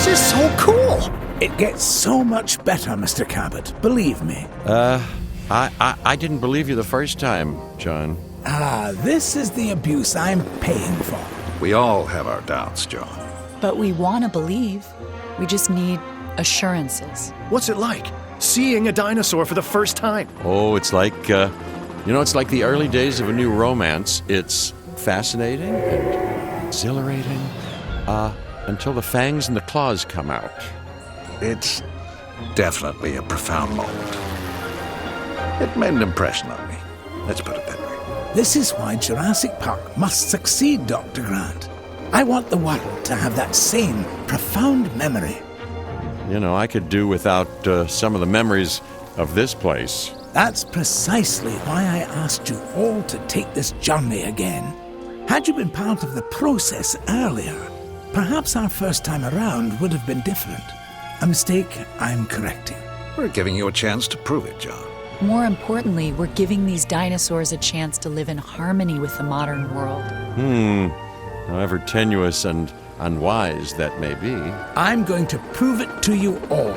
This is so cool! It gets so much better, Mr. Cabot, believe me. I didn't believe you the first time, John. This is the abuse I'm paying for. We all have our doubts, John. But we want to believe. We just need assurances. What's it like, seeing a dinosaur for the first time? Oh, it's like, it's like the early days of a new romance. It's fascinating and exhilarating, until the fangs and the claws come out. It's definitely a profound moment. It made an impression on me. Let's put it that way. This is why Jurassic Park must succeed, Dr. Grant. I want the world to have that same profound memory. I could do without some of the memories of this place. That's precisely why I asked you all to take this journey again. Had you been part of the process earlier, perhaps our first time around would have been different. A mistake I'm correcting. We're giving you a chance to prove it, John. More importantly, we're giving these dinosaurs a chance to live in harmony with the modern world. However tenuous and unwise that may be. I'm going to prove it to you all.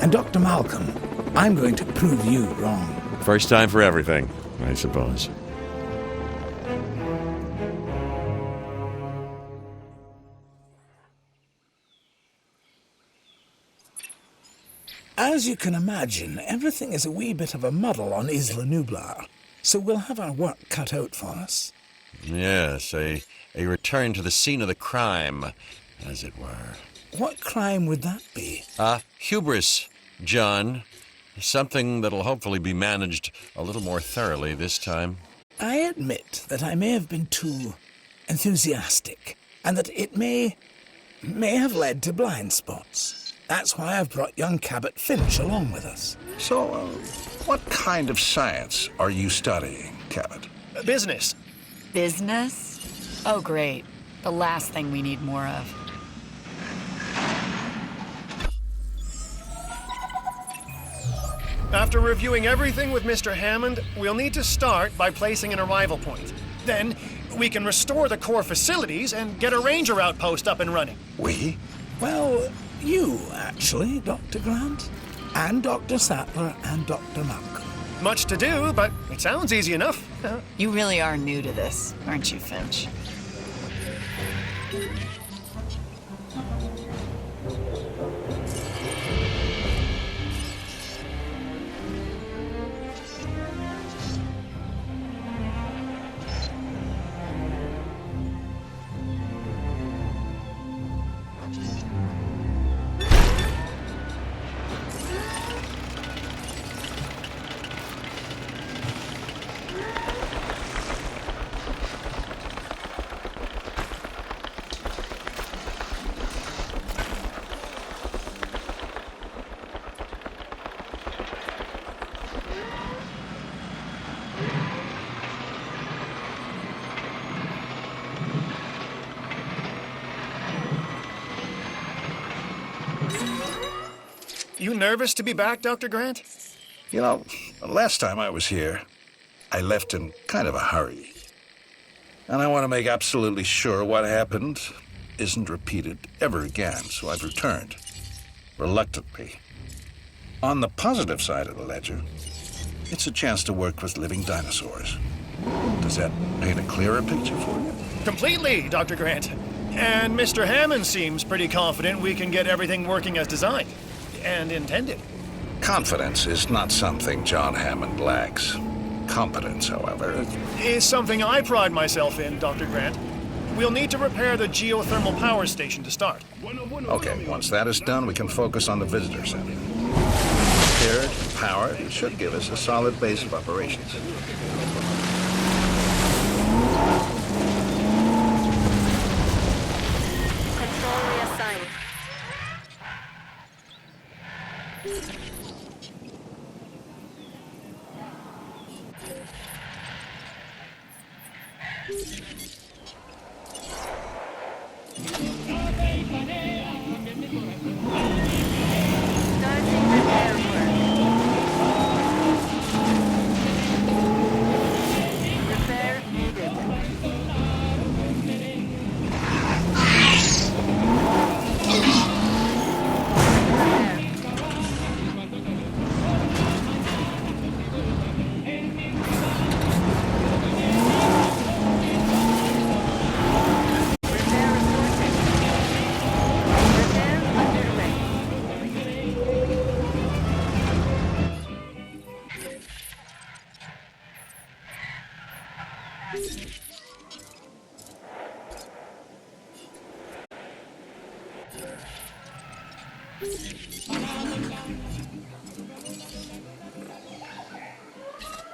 And Dr. Malcolm, I'm going to prove you wrong. First time for everything, I suppose. As you can imagine, everything is a wee bit of a muddle on Isla Nublar, so we'll have our work cut out for us. Yes, a return to the scene of the crime, as it were. What crime would that be? Hubris, John. Something that'll hopefully be managed a little more thoroughly this time. I admit that I may have been too enthusiastic, and that it may have led to blind spots. That's why I've brought young Cabot Finch along with us. So, what kind of science are you studying, Cabot? Business. Business? Oh, great. The last thing we need more of. After reviewing everything with Mr. Hammond, we'll need to start by placing an arrival point. Then, we can restore the core facilities and get a ranger outpost up and running. We? Well, you, actually, Dr. Grant. And Dr. Sattler and Dr. Malcolm. Much to do, but it sounds easy enough. You really are new to this, aren't you, Finch? You nervous to be back, Dr. Grant? Last time I was here, I left in kind of a hurry. And I want to make absolutely sure what happened isn't repeated ever again, so I've returned, reluctantly. On the positive side of the ledger, it's a chance to work with living dinosaurs. Does that paint a clearer picture for you? Completely, Dr. Grant. And Mr. Hammond seems pretty confident we can get everything working as designed and intended. Confidence is not something John Hammond lacks. Competence, however, Is something I pride myself in, Dr. Grant. We'll need to repair the geothermal power station to start. Okay, once that is done, we can focus on the visitor center. Repaired and powered, it should give us a solid base of operations. Control reassigned. Starting repair work. Repair needed.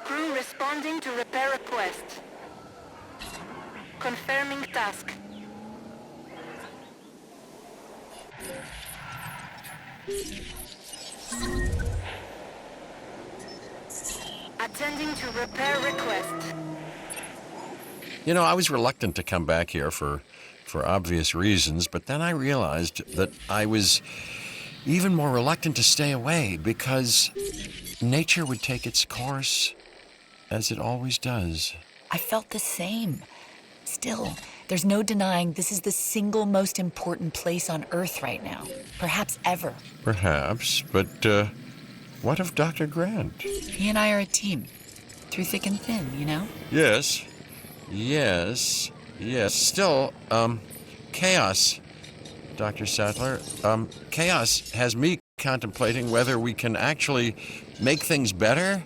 Crew responding to repair request. Confirming task. Attending to repair request. You know, I was reluctant to come back here for obvious reasons, but then I realized that I was even more reluctant to stay away because nature would take its course, as it always does. I felt the same. Still, there's no denying this is the single most important place on Earth right now. Perhaps ever. Perhaps, but what of Dr. Grant? He and I are a team. Through thick and thin, you know? Yes. Still, chaos, Dr. Sattler. Chaos has me contemplating whether we can actually make things better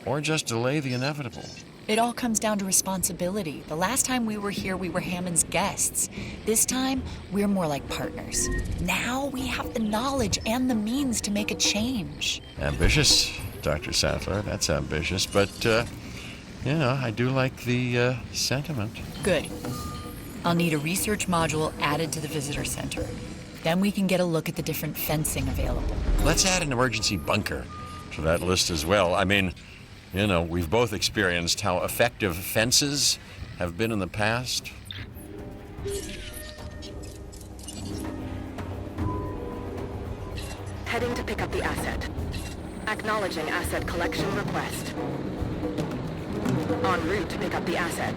or just delay the inevitable. It all comes down to responsibility. The last time we were here, we were Hammond's guests. This time, we're more like partners. Now we have the knowledge and the means to make a change. Ambitious, Dr. Sattler. That's ambitious, but, you know, I do like the sentiment. Good. I'll need a research module added to the visitor center. Then we can get a look at the different fencing available. Let's add an emergency bunker to that list as well. I mean, you know, we've both experienced how effective fences have been in the past. Heading to pick up the asset. Acknowledging asset collection request. En route to pick up the asset.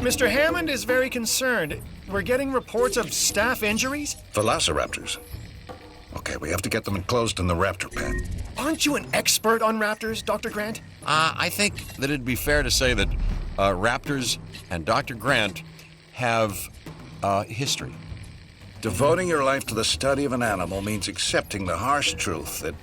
Mr. Hammond is very concerned. We're getting reports of staff injuries. Velociraptors. Okay, we have to get them enclosed in the raptor pen. Aren't you an expert on raptors, Dr. Grant? I think that it'd be fair to say that raptors and Dr. Grant have history. Devoting your life to the study of an animal means accepting the harsh truth that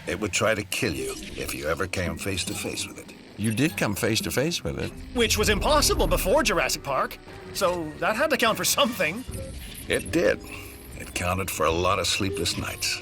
it would try to kill you if you ever came face to face with it. You did come face to face with it. Which was impossible before Jurassic Park. So that had to count for something. It did. It counted for a lot of sleepless nights.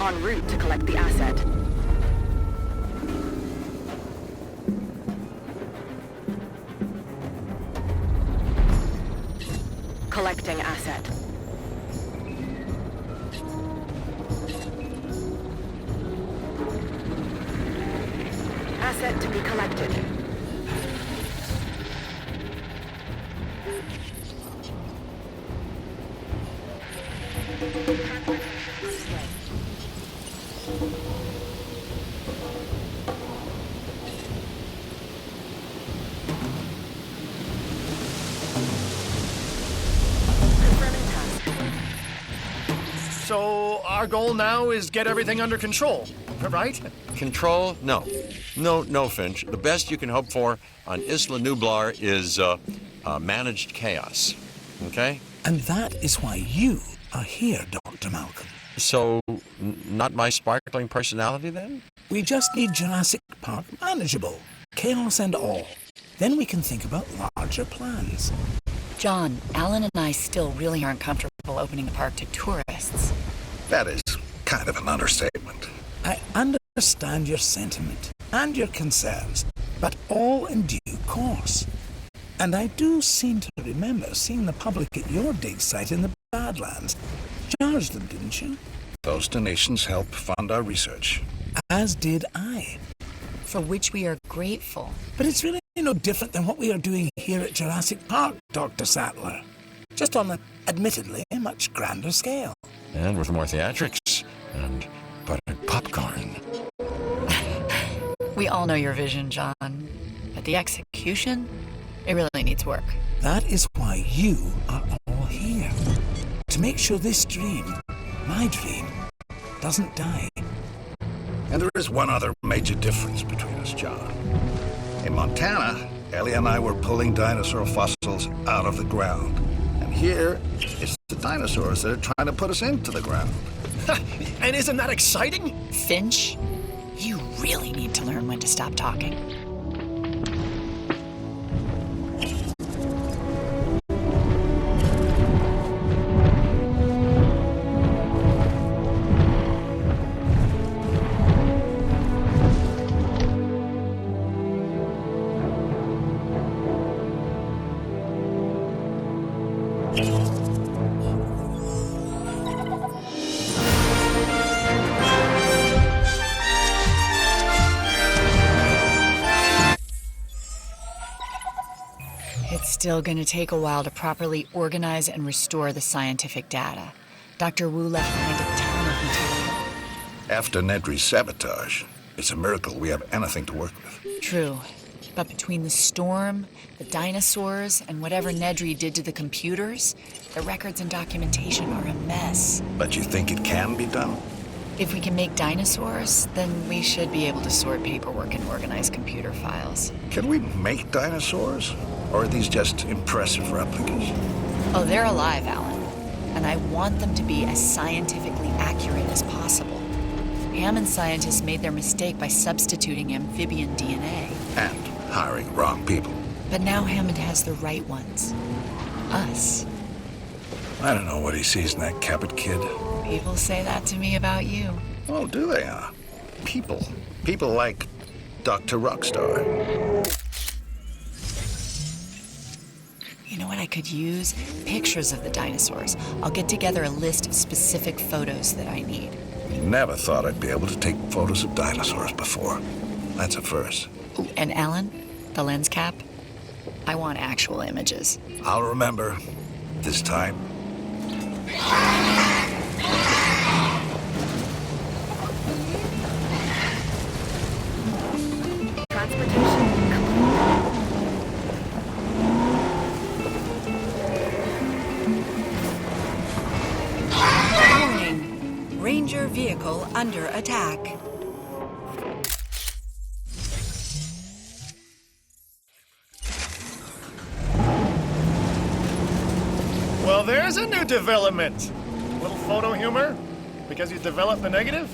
En route to collect the asset. Collecting asset. Asset to be collected. Confirming task. So our goal now is get everything under control, right? Control? No. No, Finch. The best you can hope for on Isla Nublar is managed chaos. Okay? And that is why you are here, Dr. Malcolm. So, not my sparkling personality then? We just need Jurassic Park manageable, chaos and all. Then we can think about larger plans. John, Alan and I still really aren't comfortable opening the park to tourists. That is kind of an understatement. I understand your sentiment and your concerns, but all in due course. And I do seem to remember seeing the public at your dig site in the Badlands. Charged them, didn't you? Those donations help fund our research. As did I. For which we are grateful. But it's really no different than what we are doing here at Jurassic Park, Dr. Sattler. Just on an admittedly much grander scale. And with more theatrics and buttered popcorn. We all know your vision, John. But the execution, it really needs work. That is why you are all here. To make sure this dream, my dream, doesn't die. And there is one other major difference between us, John. In Montana, Ellie and I were pulling dinosaur fossils out of the ground. And here, it's the dinosaurs that are trying to put us into the ground. And isn't that exciting? Finch, you really need to learn when to stop talking. It's still going to take a while to properly organize and restore the scientific data. Dr. Wu left behind a ton of material. After Nedry's sabotage, it's a miracle we have anything to work with. True. But between the storm, the dinosaurs, and whatever Nedry did to the computers, the records and documentation are a mess. But you think it can be done? If we can make dinosaurs, then we should be able to sort paperwork and organize computer files. Can we make dinosaurs? Or are these just impressive replicas? Oh, they're alive, Alan. And I want them to be as scientifically accurate as possible. Hammond scientists made their mistake by substituting amphibian DNA. And hiring wrong people. But now Hammond has the right ones. Us. I don't know what he sees in that Cabot kid. People say that to me about you. Oh, do they? People. People like Dr. Rockstar. You know what I could use? Pictures of the dinosaurs. I'll get together a list of specific photos that I need. Never thought I'd be able to take photos of dinosaurs before. That's a first. Ooh, and Alan, the lens cap, I want actual images. I'll remember. This time. Transportation complete. Warning. Ranger vehicle under attack. Well, there's a new development. Little photo humor? Because you developed the negative?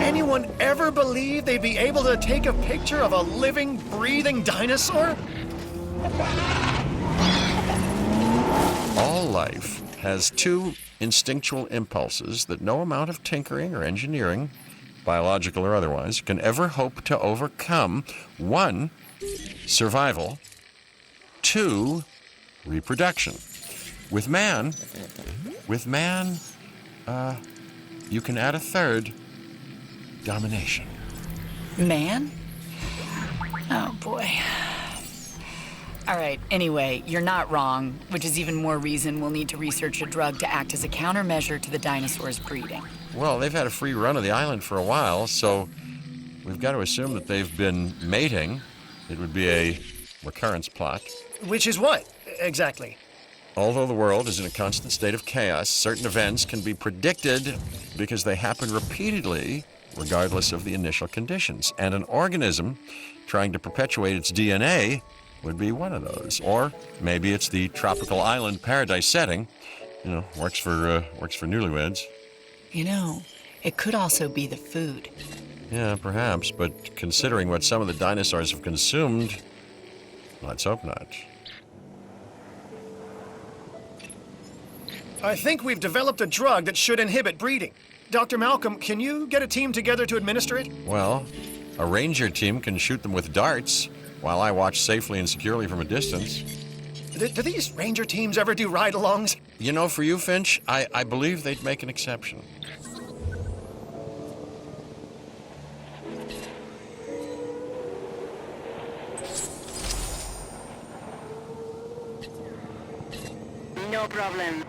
Anyone ever believe they'd be able to take a picture of a living, breathing dinosaur? All life has two instinctual impulses that no amount of tinkering or engineering, biological or otherwise, can ever hope to overcome. One, survival. Two, reproduction. With man, you can add a third, domination. Man? Oh, boy. All right, anyway, you're not wrong, which is even more reason we'll need to research a drug to act as a countermeasure to the dinosaurs' breeding. Well, they've had a free run of the island for a while, so we've got to assume that they've been mating. It would be a recurrence plot. Which is what, exactly? Although the world is in a constant state of chaos, certain events can be predicted because they happen repeatedly, regardless of the initial conditions. And an organism trying to perpetuate its DNA would be one of those. Or maybe it's the tropical island paradise setting. You know, works for newlyweds. You know, it could also be the food. Yeah, perhaps, but considering what some of the dinosaurs have consumed, let's hope not. I think we've developed a drug that should inhibit breeding. Dr. Malcolm, can you get a team together to administer it? Well, a ranger team can shoot them with darts, while I watch safely and securely from a distance. Do these ranger teams ever do ride-alongs? You know, for you, Finch, I believe they'd make an exception. No problem.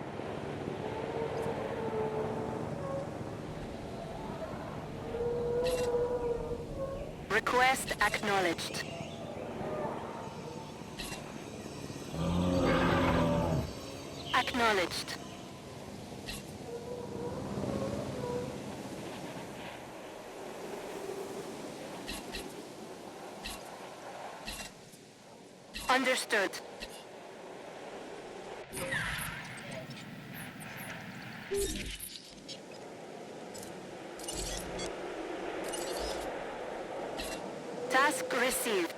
Request acknowledged. Acknowledged. Understood. Task received.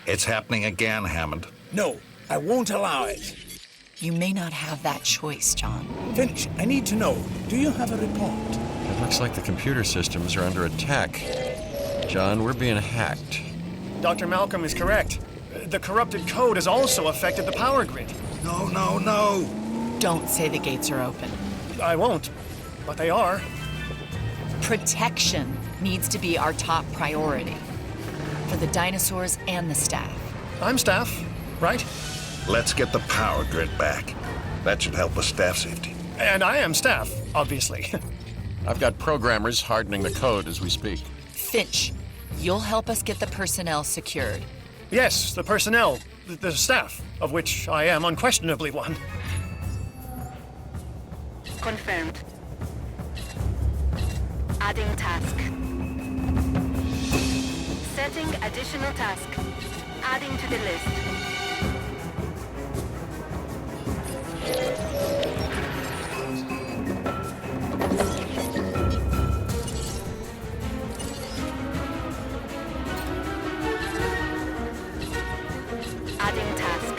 It's happening again, Hammond. No, I won't allow it. You may not have that choice, John. Finch, I need to know, do you have a report? It looks like the computer systems are under attack. John, we're being hacked. Dr. Malcolm is correct. The corrupted code has also affected the power grid. No, no, no. Don't say the gates are open. I won't, but they are. Protection needs to be our top priority for the dinosaurs and the staff. I'm staff, right? Let's get the power grid back. That should help with staff safety. And I am staff, obviously. I've got programmers hardening the code as we speak. Finch, you'll help us get the personnel secured. Yes, the personnel, the staff, of which I am unquestionably one. Confirmed. Adding task. Setting additional task. Adding to the list. Adding task.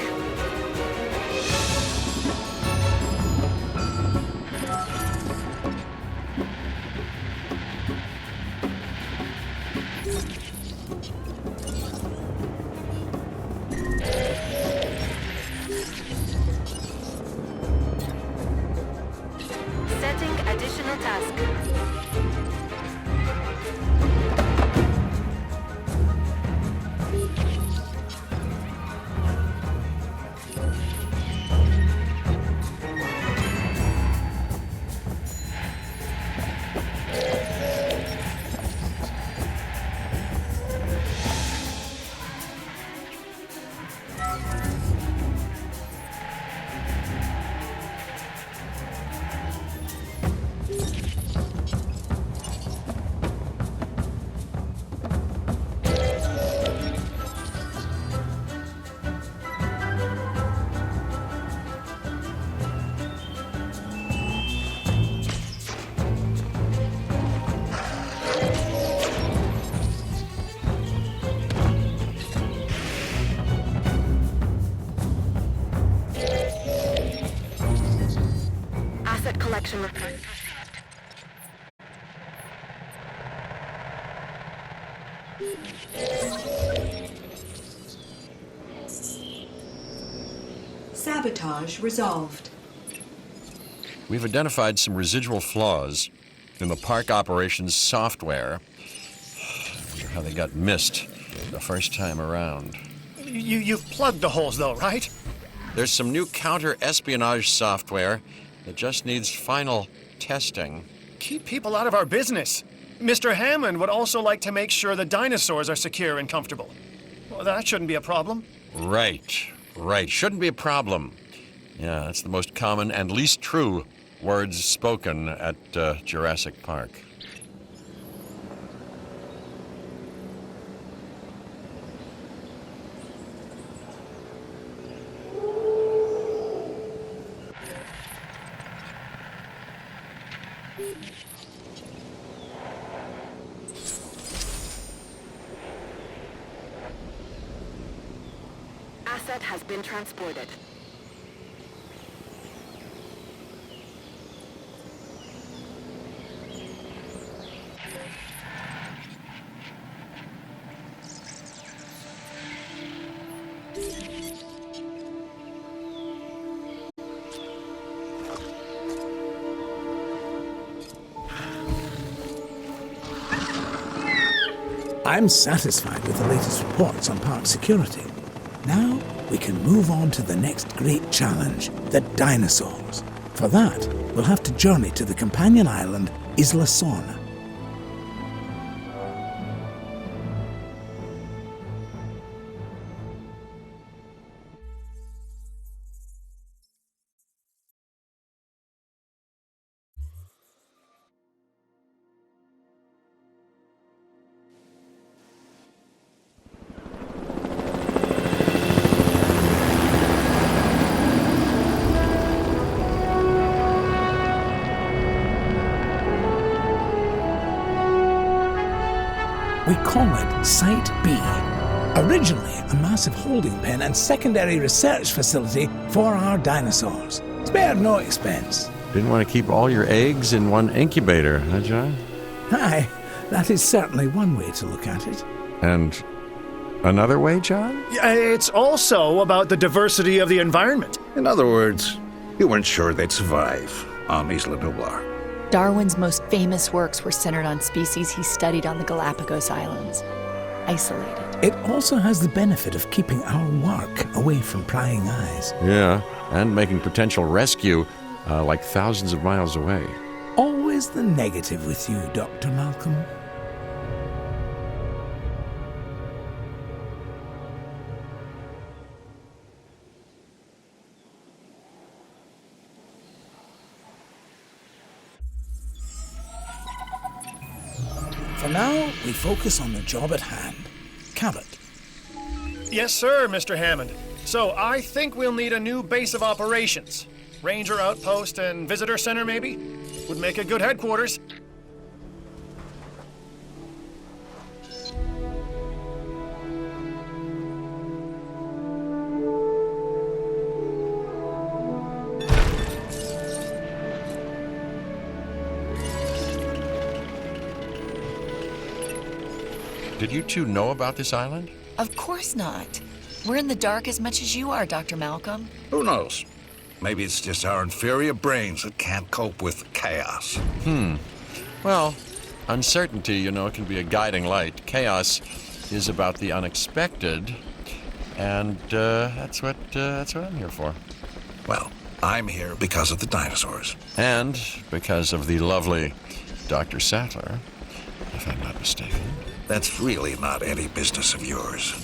Sabotage resolved. We've identified some residual flaws in the park operations software. I wonder how they got missed the first time around. You've plugged the holes, though, right? There's some new counter-espionage software that just needs final testing. Keep people out of our business. Mr. Hammond would also like to make sure the dinosaurs are secure and comfortable. Well, that shouldn't be a problem. Right. Shouldn't be a problem. Yeah, that's the most common and least true words spoken at Jurassic Park. Asset has been transported. I'm satisfied with the latest reports on park security. Now we can move on to the next great challenge, the dinosaurs. For that, we'll have to journey to the companion island, Isla Sorna. We call it Site B. Originally a massive holding pen and secondary research facility for our dinosaurs. Spared no expense. Didn't want to keep all your eggs in one incubator, huh, John? Aye, that is certainly one way to look at it. And another way, John? Yeah, it's also about the diversity of the environment. In other words, you weren't sure they'd survive on Isla Nublar. Darwin's most famous works were centered on species he studied on the Galapagos Islands, isolated. It also has the benefit of keeping our work away from prying eyes. Yeah, and making potential rescue like thousands of miles away. Always the negative with you, Dr. Malcolm. For now, we focus on the job at hand. Cabot. Yes, sir, Mr. Hammond. So I think we'll need a new base of operations. Ranger outpost and visitor center, maybe? Would make a good headquarters. Did you two know about this island? Of course not. We're in the dark as much as you are, Dr. Malcolm. Who knows? Maybe it's just our inferior brains that can't cope with chaos. Well, uncertainty, can be a guiding light. Chaos is about the unexpected, and that's what I'm here for. Well, I'm here because of the dinosaurs. And because of the lovely Dr. Sattler, if I'm not mistaken. That's really not any business of yours.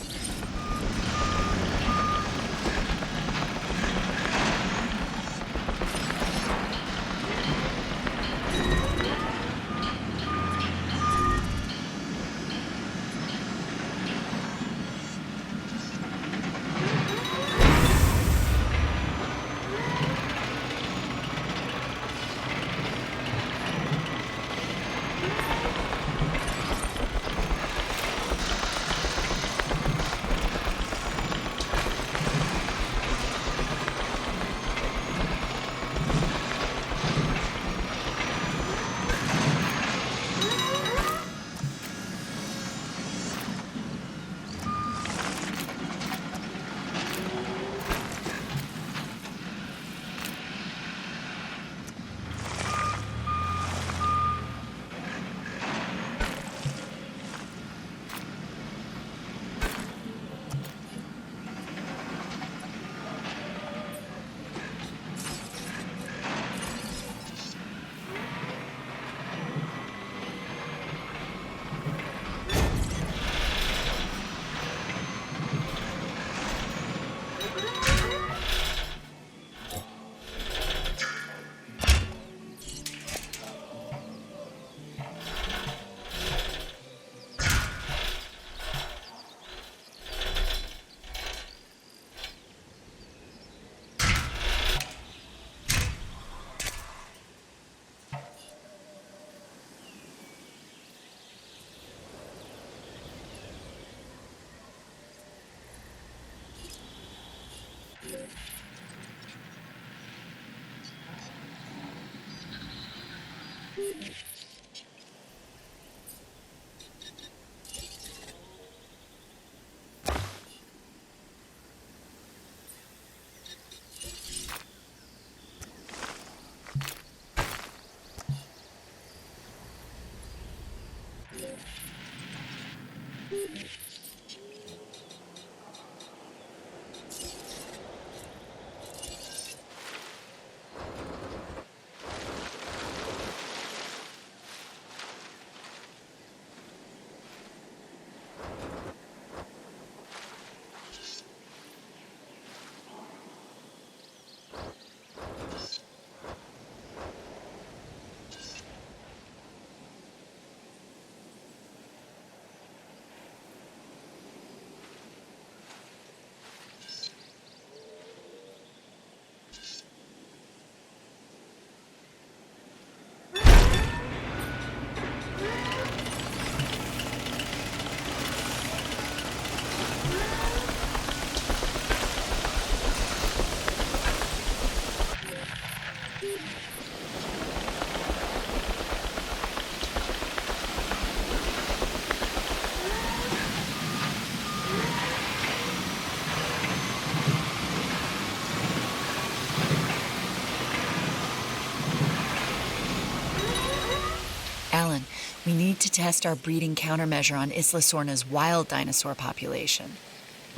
Alan, we need to test our breeding countermeasure on Isla Sorna's wild dinosaur population.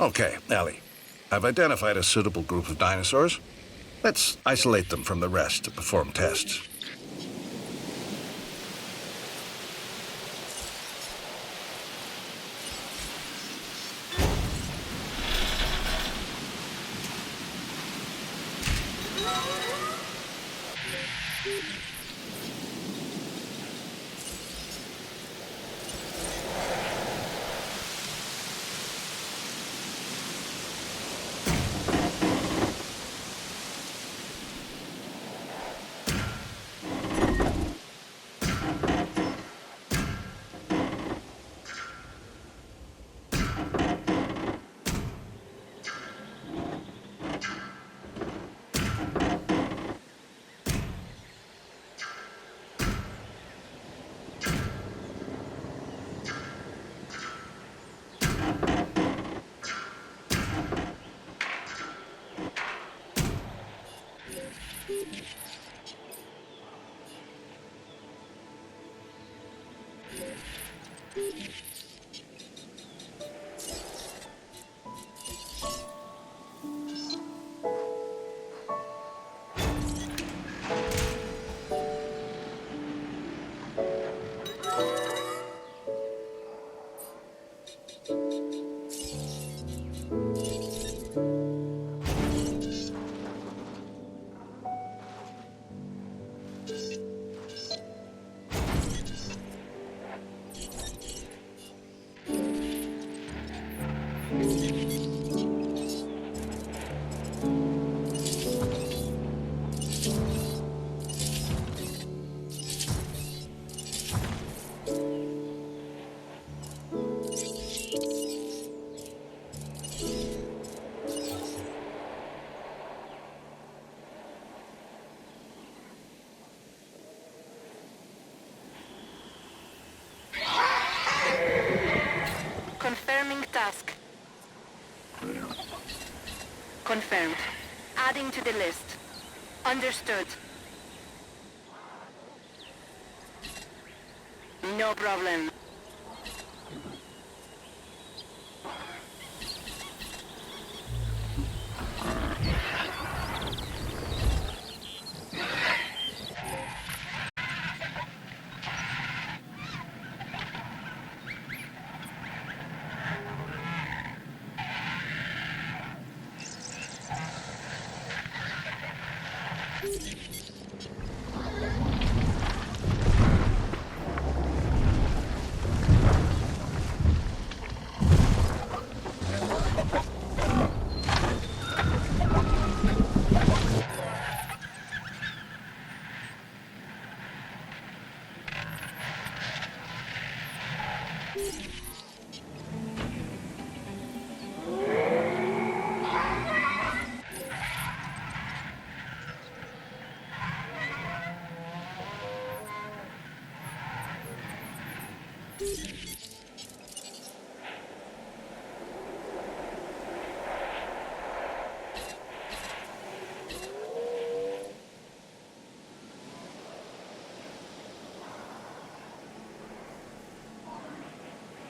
Okay, Ellie. I've identified a suitable group of dinosaurs. Let's isolate them from the rest to perform tests. Confirming task. Confirmed. Adding to the list. Understood. No problem.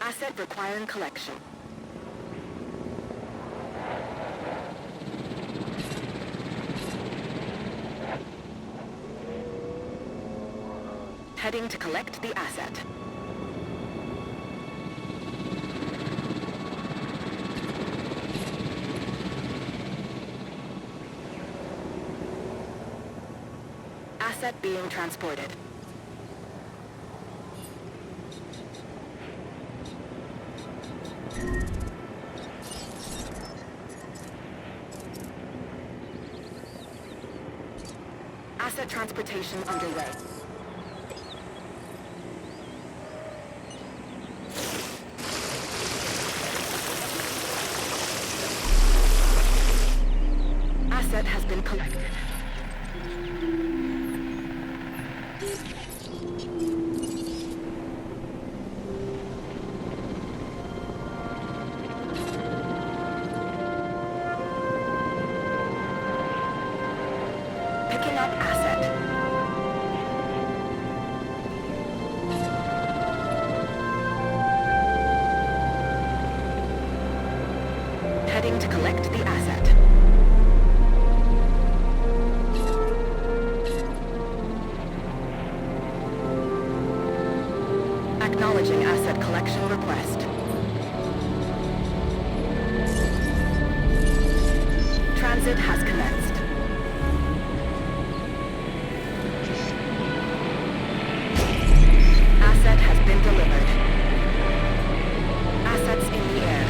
Asset requiring collection. Heading to collect the asset. Asset being transported. Asset transportation underway. Asset has been collected. Picking up asset. Heading to collect the asset. Acknowledging asset collection request. Transit has commenced. Asset has been delivered. Assets in the air.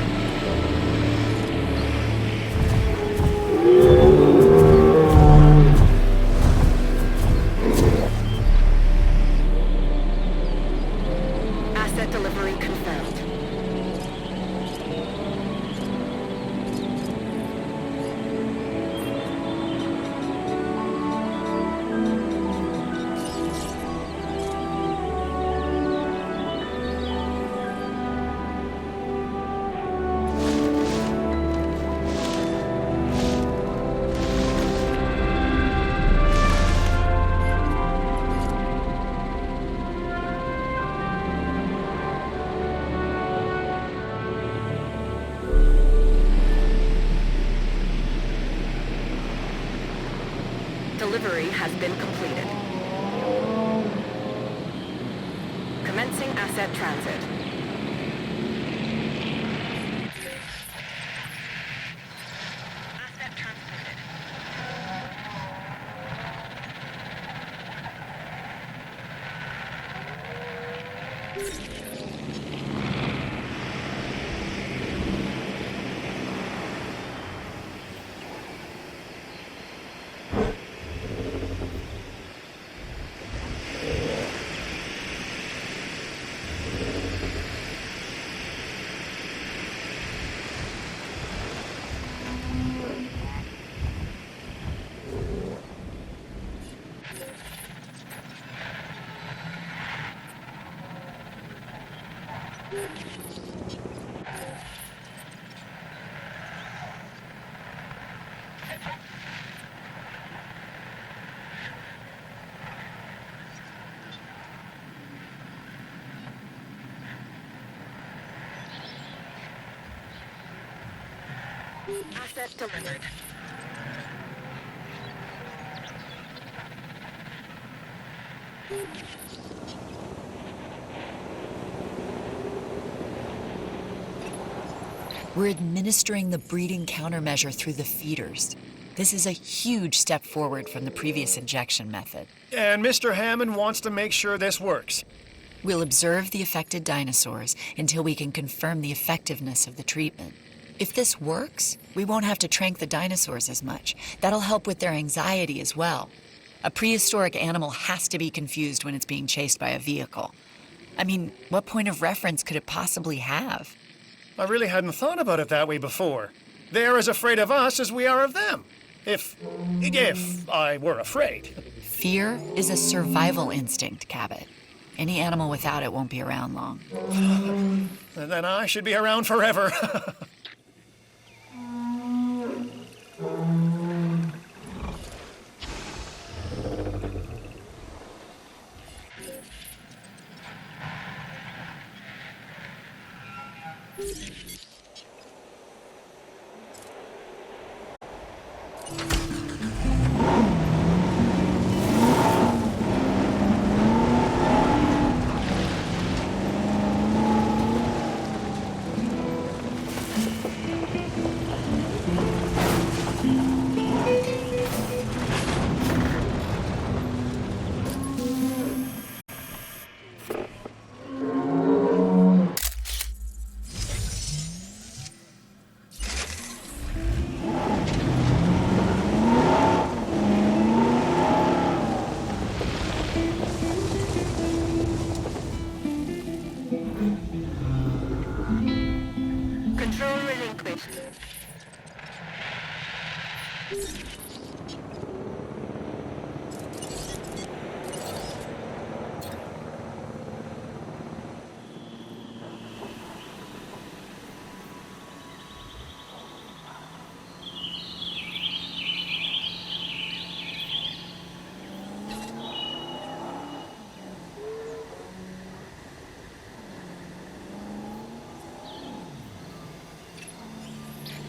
Asset delivery confirmed. Delivery has been completed. Commencing asset transit. Asset transported. Asset delivered. We're administering the breeding countermeasure through the feeders. This is a huge step forward from the previous injection method. And Mr. Hammond wants to make sure this works. We'll observe the affected dinosaurs until we can confirm the effectiveness of the treatment. If this works, we won't have to trank the dinosaurs as much. That'll help with their anxiety as well. A prehistoric animal has to be confused when it's being chased by a vehicle. I mean, what point of reference could it possibly have? I really hadn't thought about it that way before. They're as afraid of us as we are of them. If I were afraid. Fear is a survival instinct, Cabot. Any animal without it won't be around long. And then I should be around forever. Control relinquished.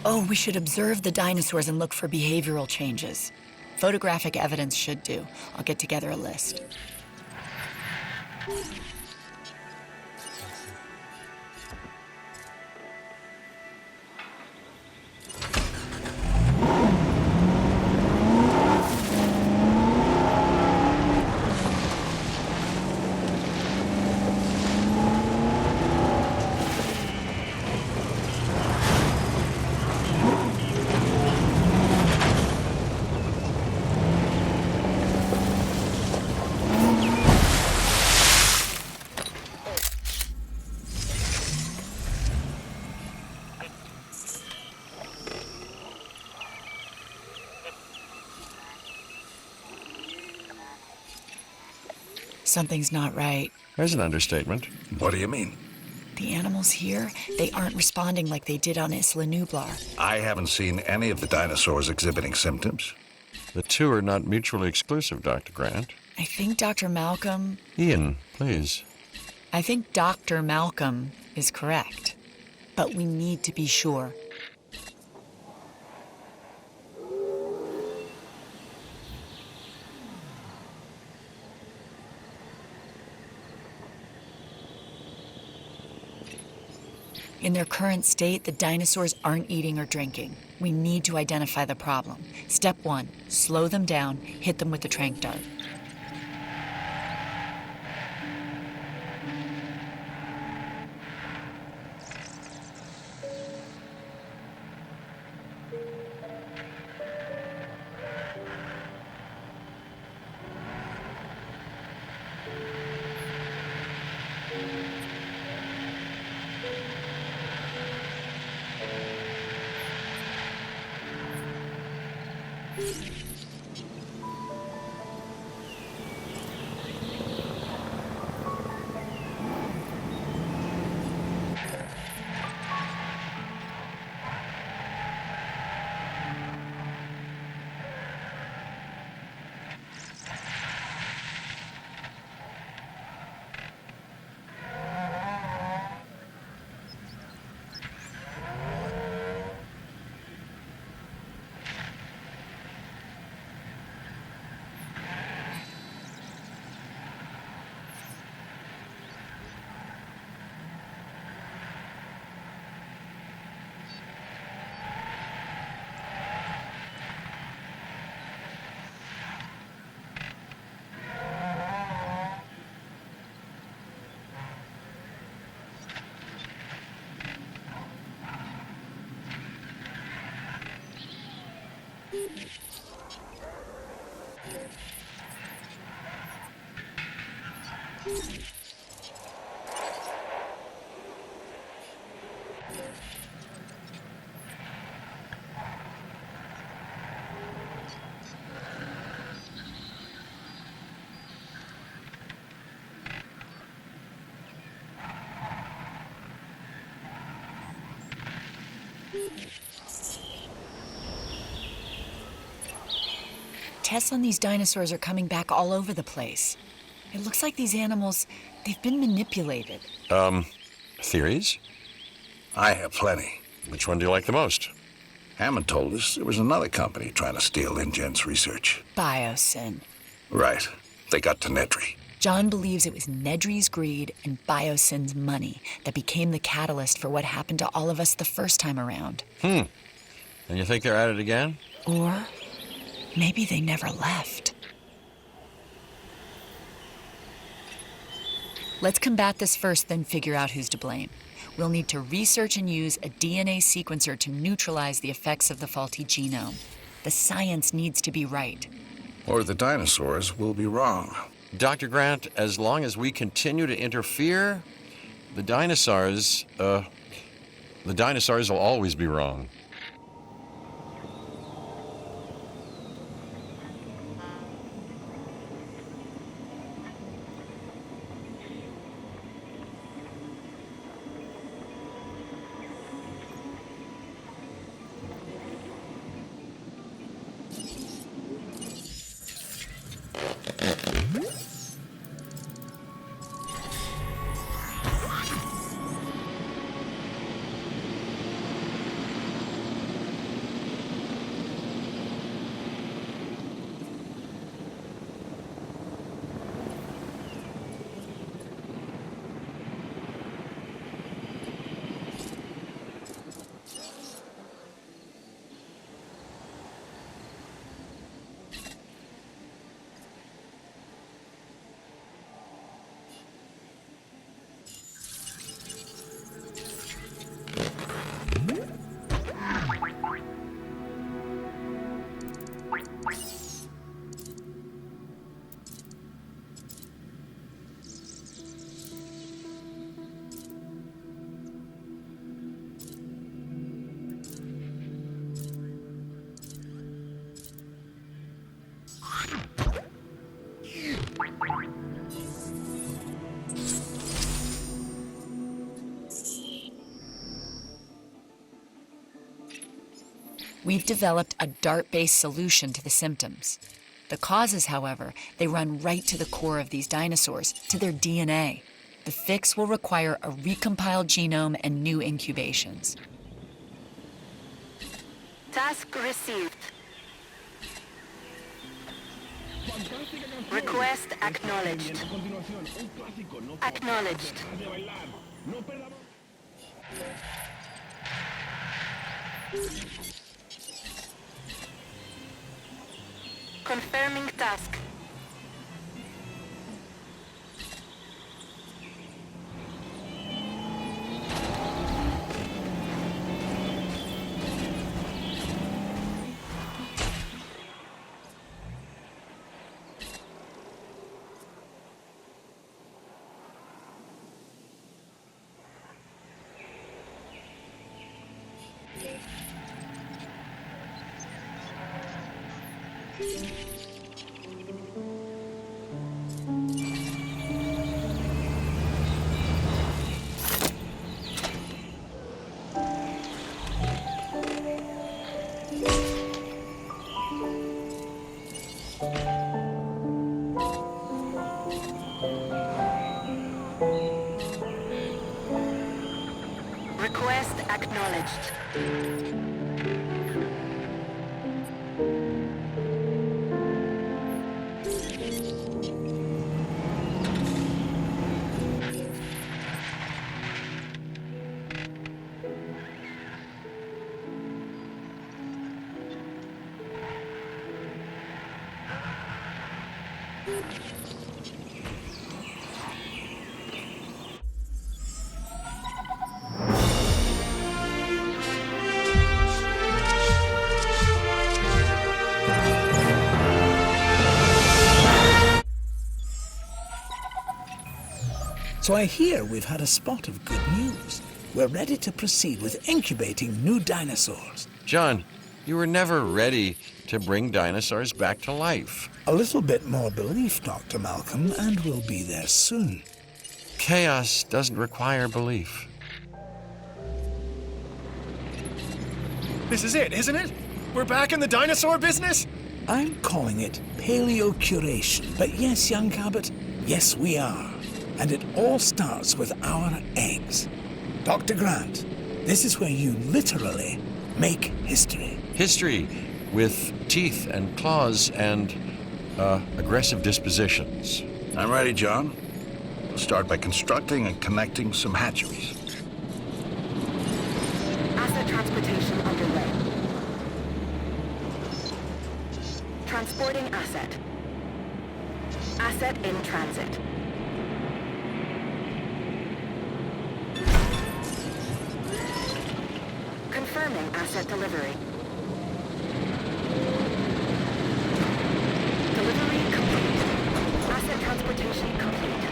Oh, we should observe the dinosaurs and look for behavioral changes. Photographic evidence should do. I'll get together a list. Something's not right. There's an understatement. What do you mean? The animals here, they aren't responding like they did on Isla Nublar. I haven't seen any of the dinosaurs exhibiting symptoms. The two are not mutually exclusive, Dr. Grant. I think Dr. Malcolm... Ian, please. I think Dr. Malcolm is correct. But we need to be sure. In their current state, the dinosaurs aren't eating or drinking. We need to identify the problem. Step 1, slow them down, hit them with the tranq dart. Tests on these dinosaurs are coming back all over the place. It looks like these animals, they've been manipulated. Theories? I have plenty. Which one do you like the most? Hammond told us there was another company trying to steal InGen's research. Biosyn. Right. They got to Nedry. John believes it was Nedry's greed and Biosyn's money that became the catalyst for what happened to all of us the first time around. And you think they're at it again? Or maybe they never left. Let's combat this first, then figure out who's to blame. We'll need to research and use a DNA sequencer to neutralize the effects of the faulty genome. The science needs to be right. Or the dinosaurs will be wrong. Dr. Grant, as long as we continue to interfere, the dinosaurs will always be wrong. We've developed a DART-based solution to the symptoms. The causes, however, they run right to the core of these dinosaurs, to their DNA. The fix will require a recompiled genome and new incubations. Task received. Request acknowledged. Acknowledged. Confirming task. Request acknowledged. So I hear we've had a spot of good news. We're ready to proceed with incubating new dinosaurs. John, you were never ready to bring dinosaurs back to life. A little bit more belief, Dr. Malcolm, and we'll be there soon. Chaos doesn't require belief. This is it, isn't it? We're back in the dinosaur business? I'm calling it paleocuration. But yes, young Cabot, yes we are. And it all starts with our eggs. Dr. Grant, This is where you literally make history. History with teeth and claws and aggressive dispositions. I'm ready, John. We'll start by constructing and connecting some hatcheries. Asset transportation underway. Transporting asset. Asset in transit. Confirming asset delivery. Delivery complete. Asset transportation complete.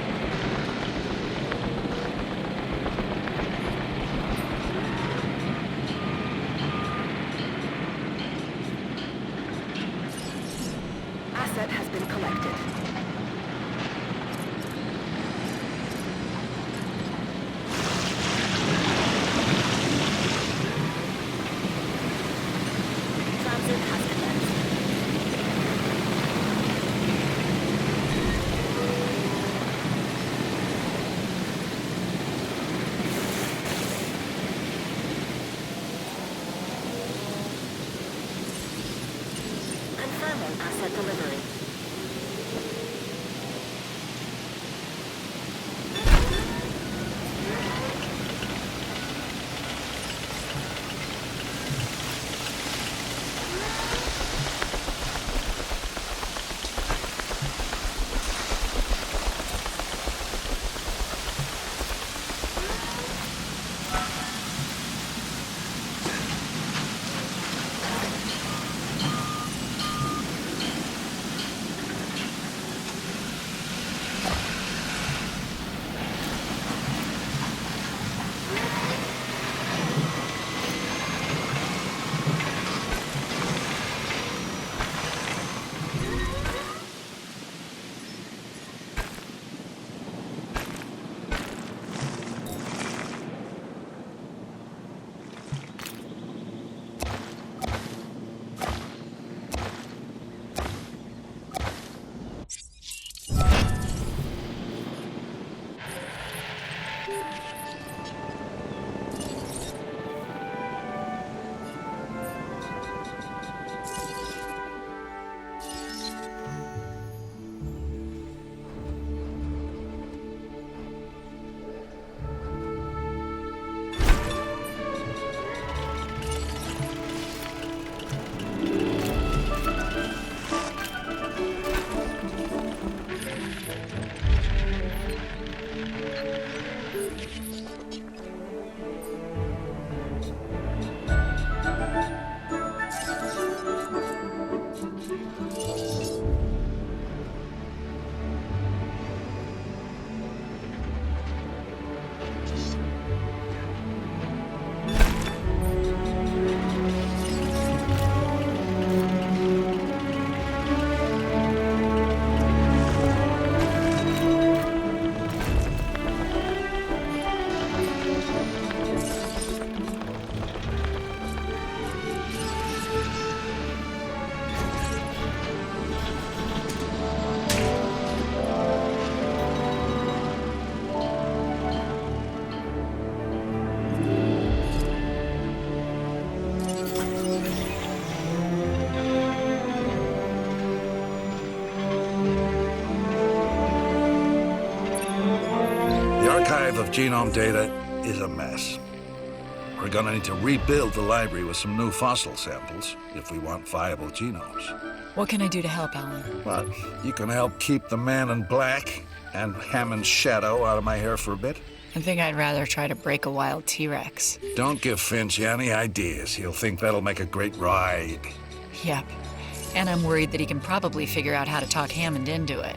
Asset has been collected. Transit has commenced. Confirming asset delivery. Archive of genome data is a mess. We're gonna need to rebuild the library with some new fossil samples if we want viable genomes. What can I do to help, Alan? But you can help keep the man in black and Hammond's shadow out of my hair for a bit. I think I'd rather try to break a wild T-Rex. Don't give Finch any ideas. He'll think that'll make a great ride. Yep. And I'm worried that he can probably figure out how to talk Hammond into it.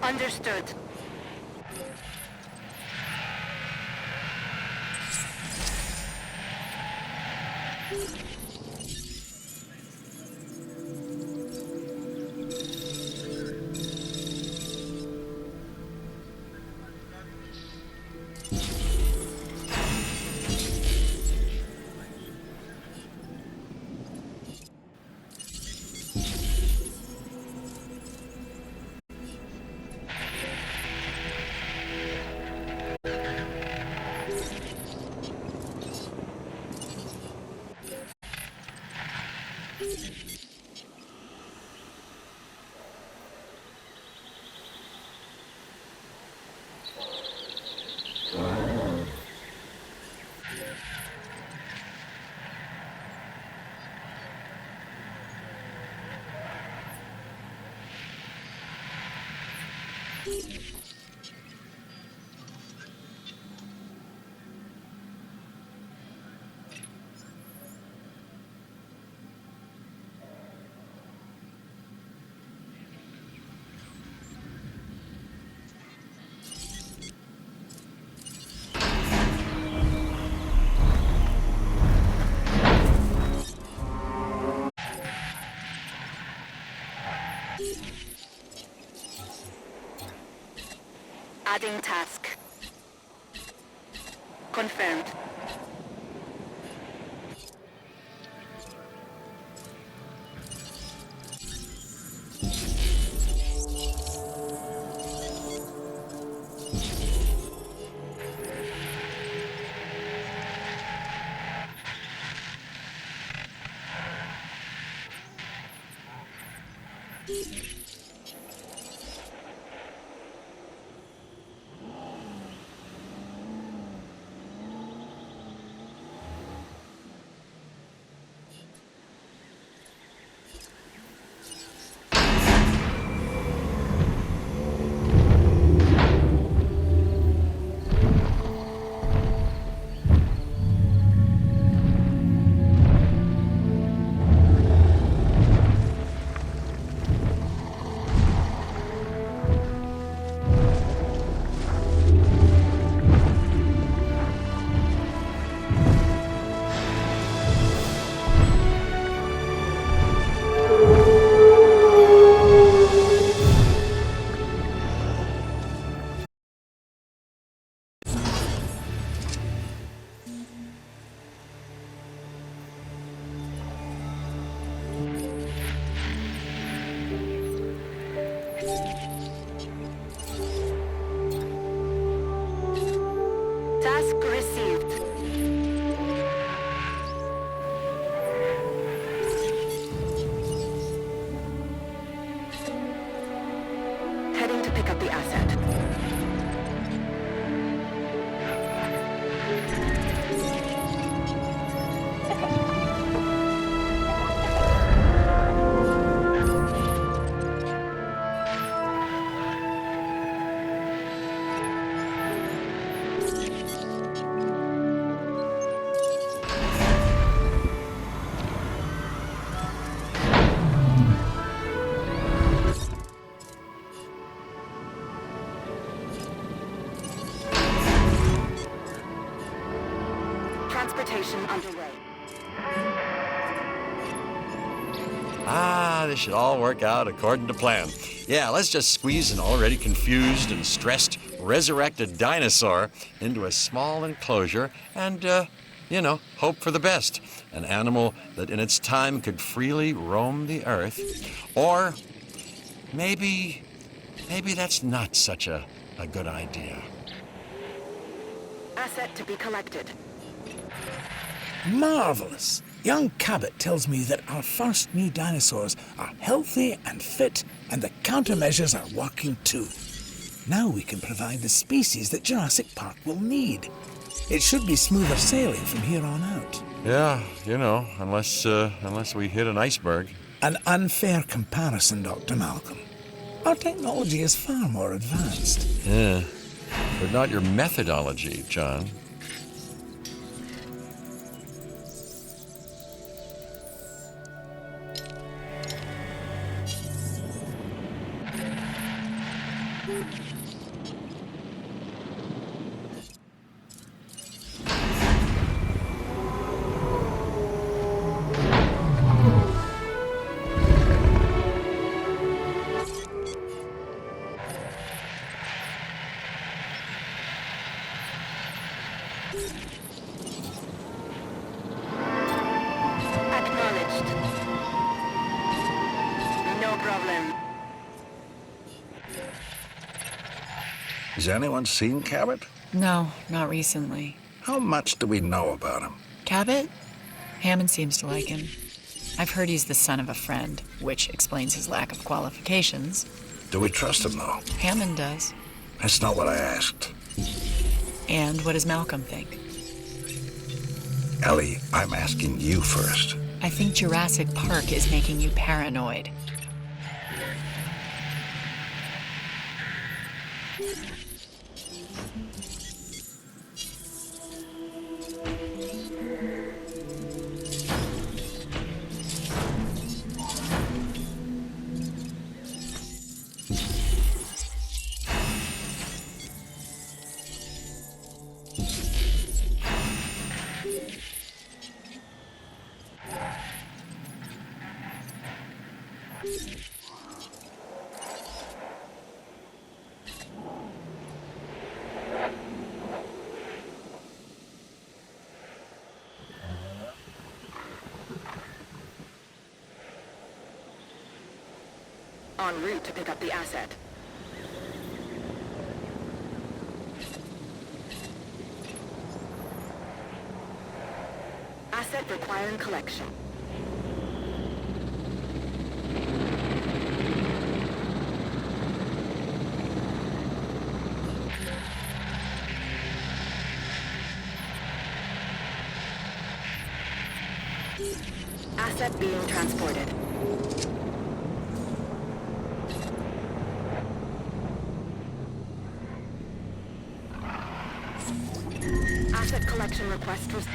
Understood. Adding task. Confirmed. pick up the asset. Transportation underway. This should all work out according to plan. Yeah, let's just squeeze an already confused and stressed resurrected dinosaur into a small enclosure and, hope for the best. An animal that in its time could freely roam the earth. Or maybe that's not such a good idea. Asset to be collected. Marvelous! Young Cabot tells me that our first new dinosaurs are healthy and fit, and the countermeasures are working too. Now we can provide the species that Jurassic Park will need. It should be smoother sailing from here on out. Yeah, unless we hit an iceberg. An unfair comparison, Dr. Malcolm. Our technology is far more advanced. Yeah, but not your methodology, John. Acknowledged. No problem. Has anyone seen Cabot? No, not recently. How much do we know about him? Cabot? Hammond seems to like him. I've heard he's the son of a friend, which explains his lack of qualifications. Do we trust him, though? Hammond does. That's not what I asked. And what does Malcolm think? Ellie, I'm asking you first. I think Jurassic Park is making you paranoid. En route to pick up the asset. Asset requiring collection. Asset being transported. Asset collection request was...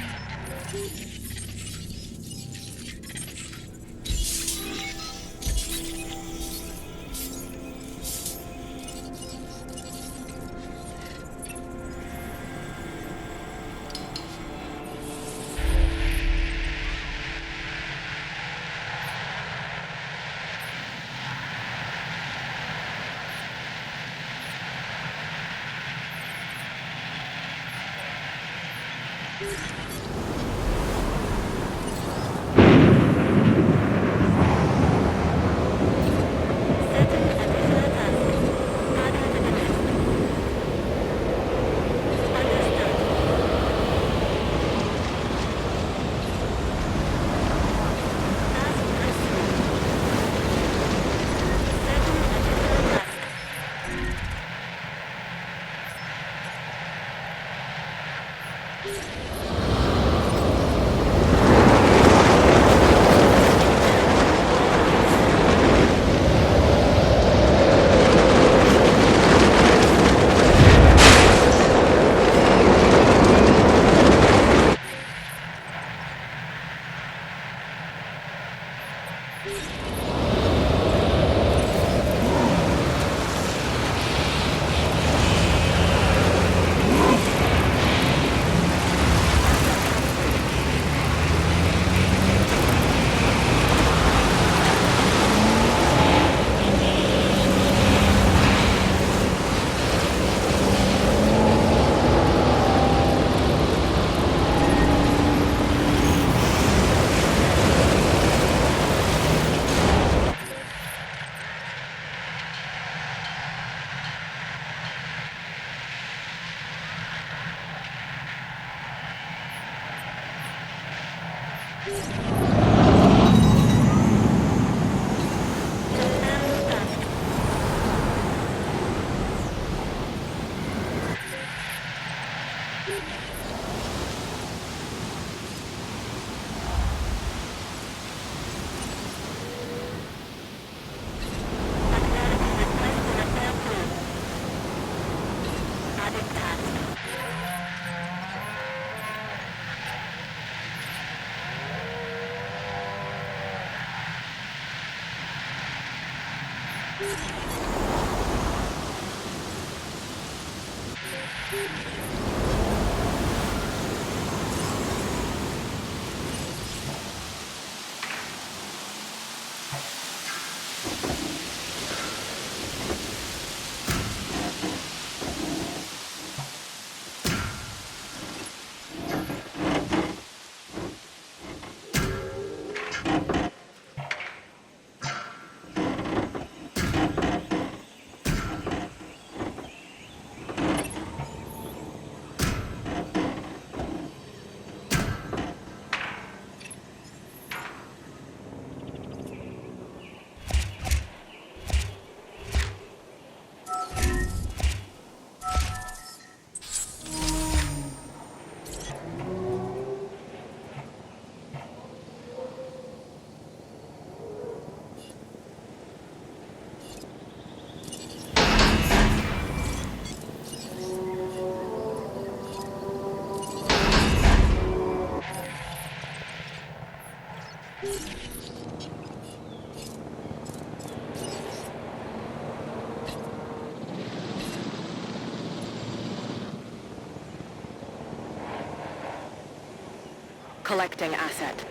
Collecting asset.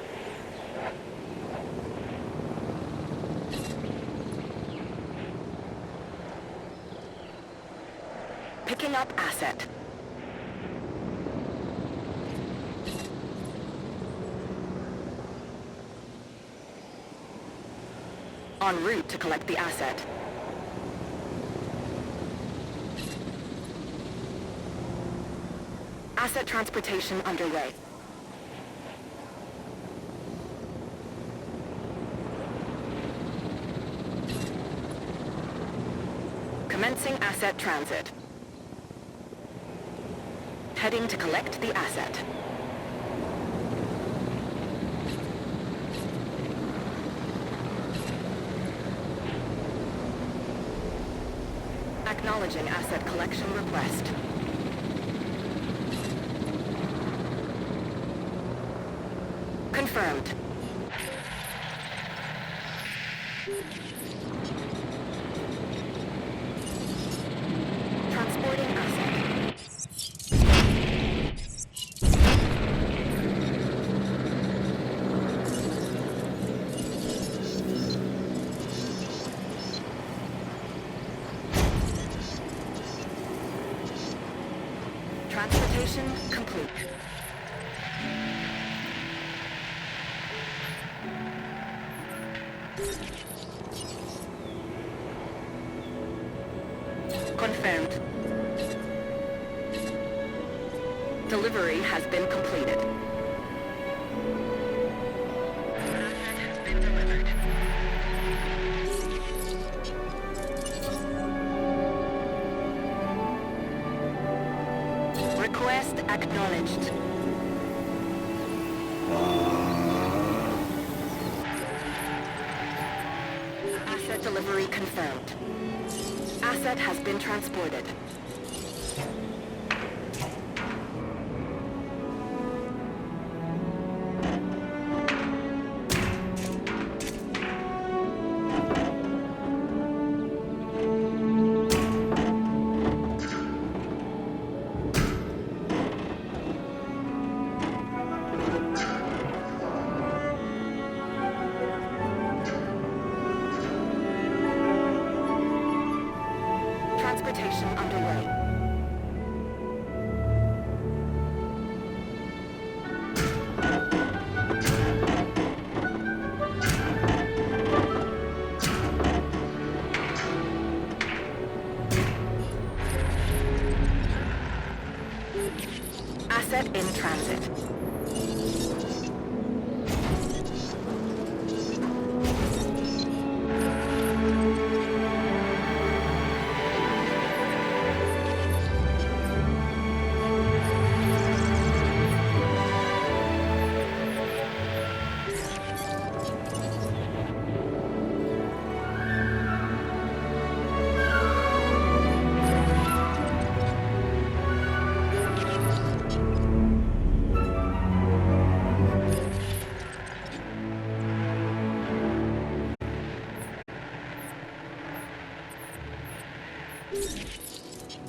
Picking up asset. En route to collect the asset. Asset transportation underway. Commencing asset transit. Heading to collect the asset. Acknowledging asset collection request. Confirmed. Transporting asset. Transportation complete. Confirmed. Delivery has been completed. Asset has been delivered. Request acknowledged. Asset delivery confirmed. Asset has been transported. transportation underway. Asset in transit.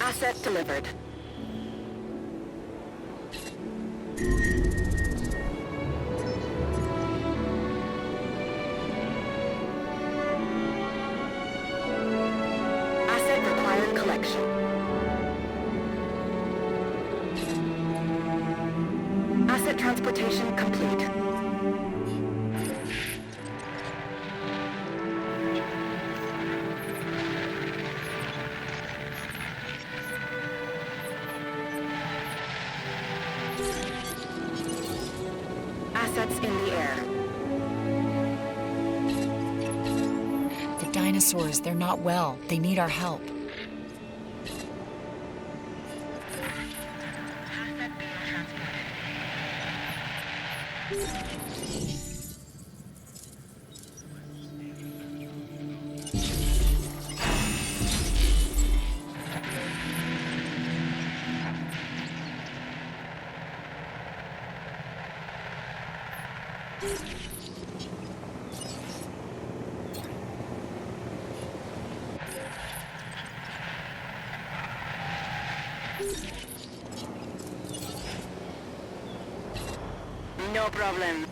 Asset delivered. Asset required collection. Asset transportation complete. Assets in the air. The dinosaurs, they're not well. They need our help. Asset being transported. No problem.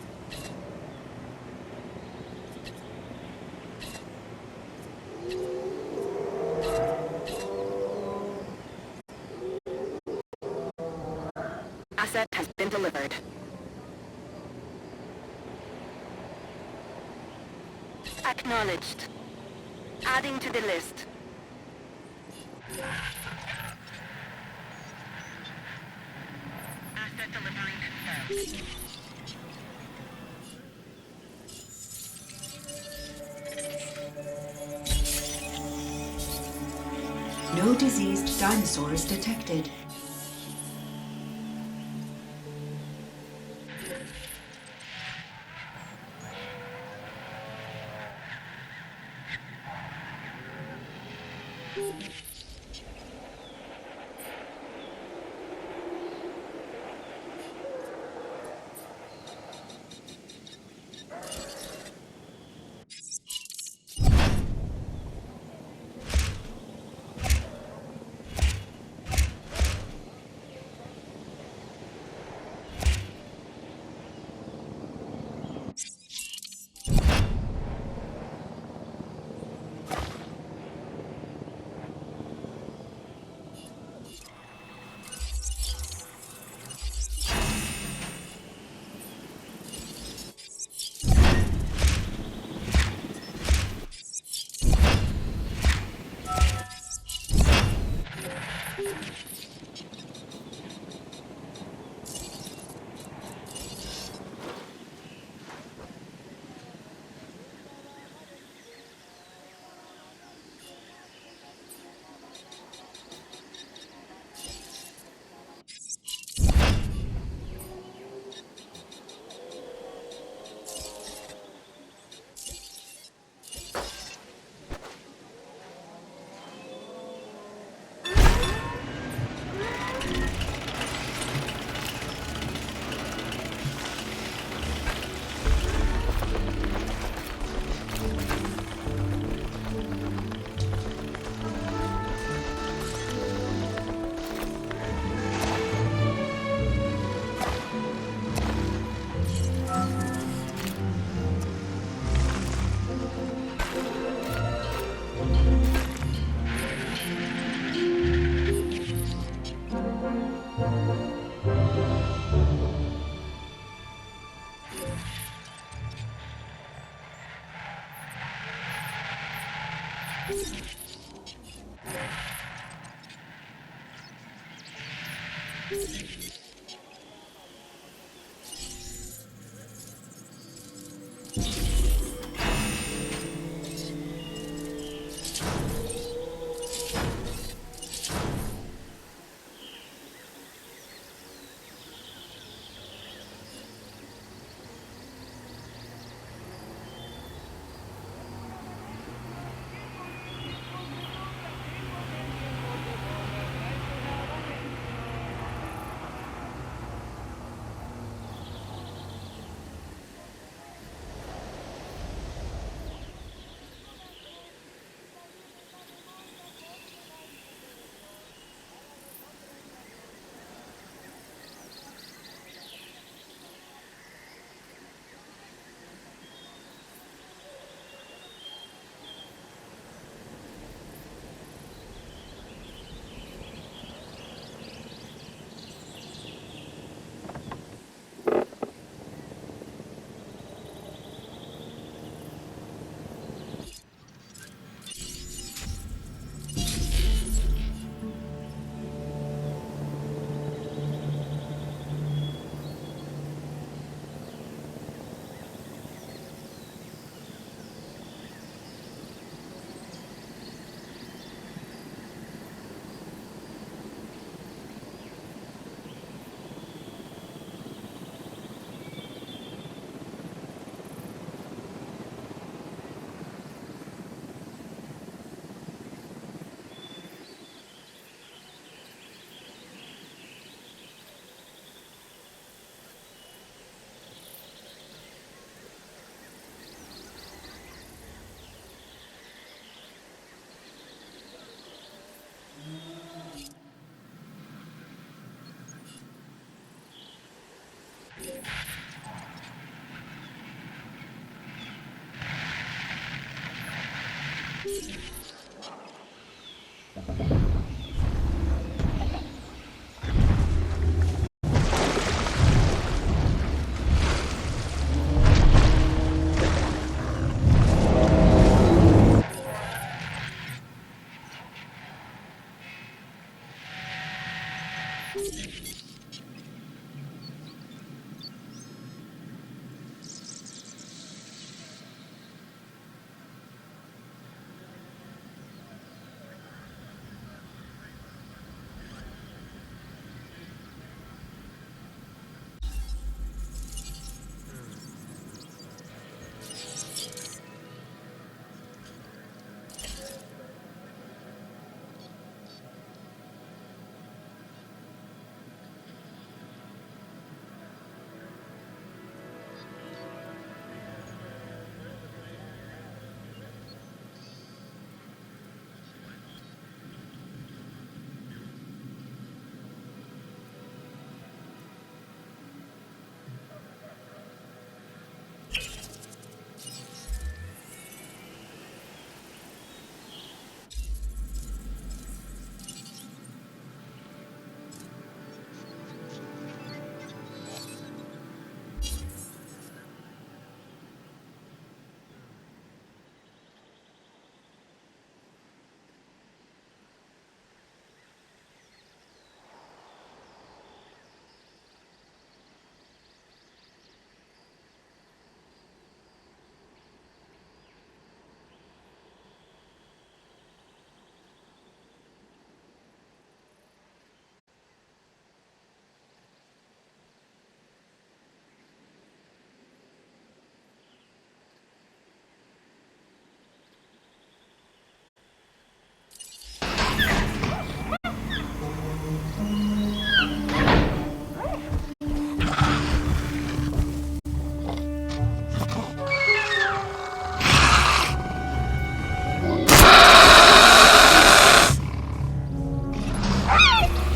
Asset has been delivered. Acknowledged. Adding to the list. Asset delivery confirmed. No diseased dinosaurs detected.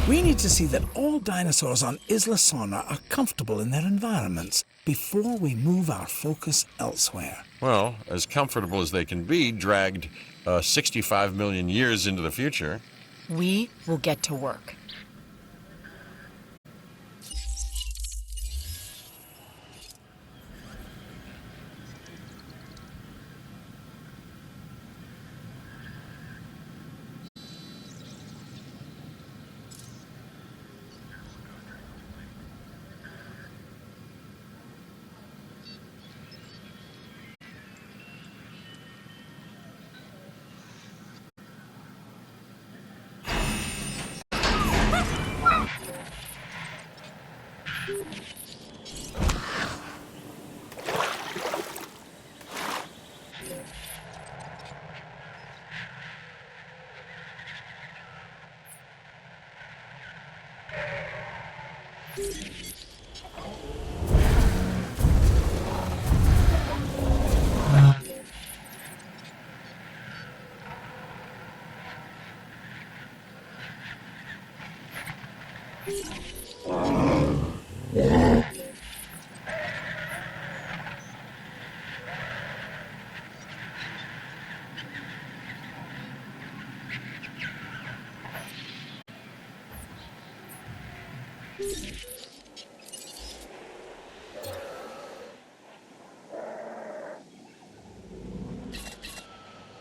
We need to see that all dinosaurs on Isla Sorna are comfortable in their environments before we move our focus elsewhere. Well, as comfortable as they can be, dragged 65 million years into the future. We will get to work.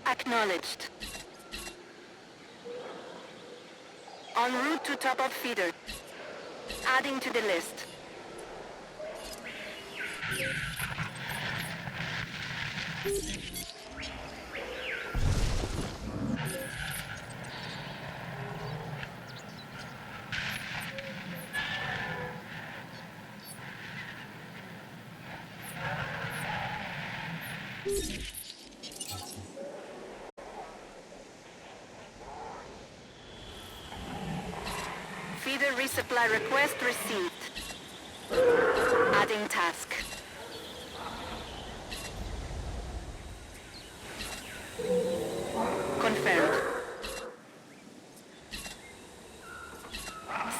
Acknowledged. En route to top-up feeder. Adding to the list. Feeder resupply request received. Adding task. Confirmed.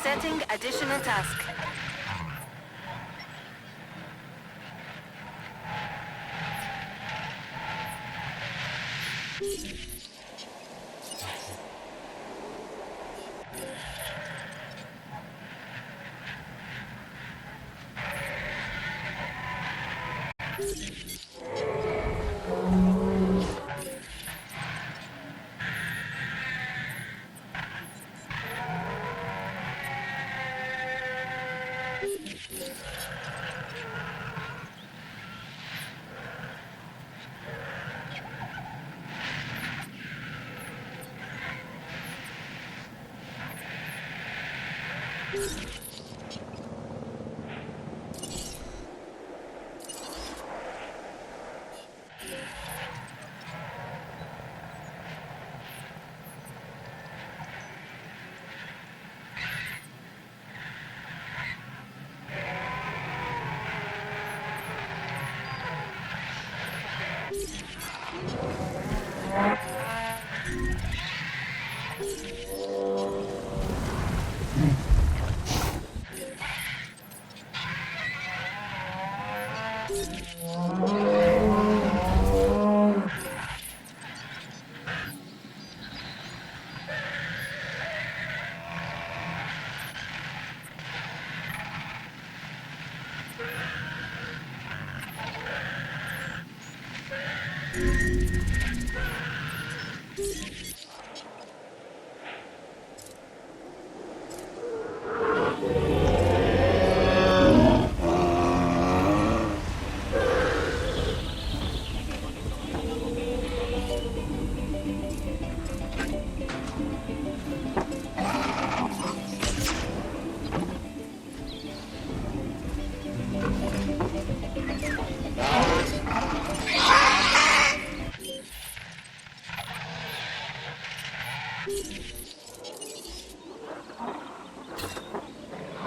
Setting additional task.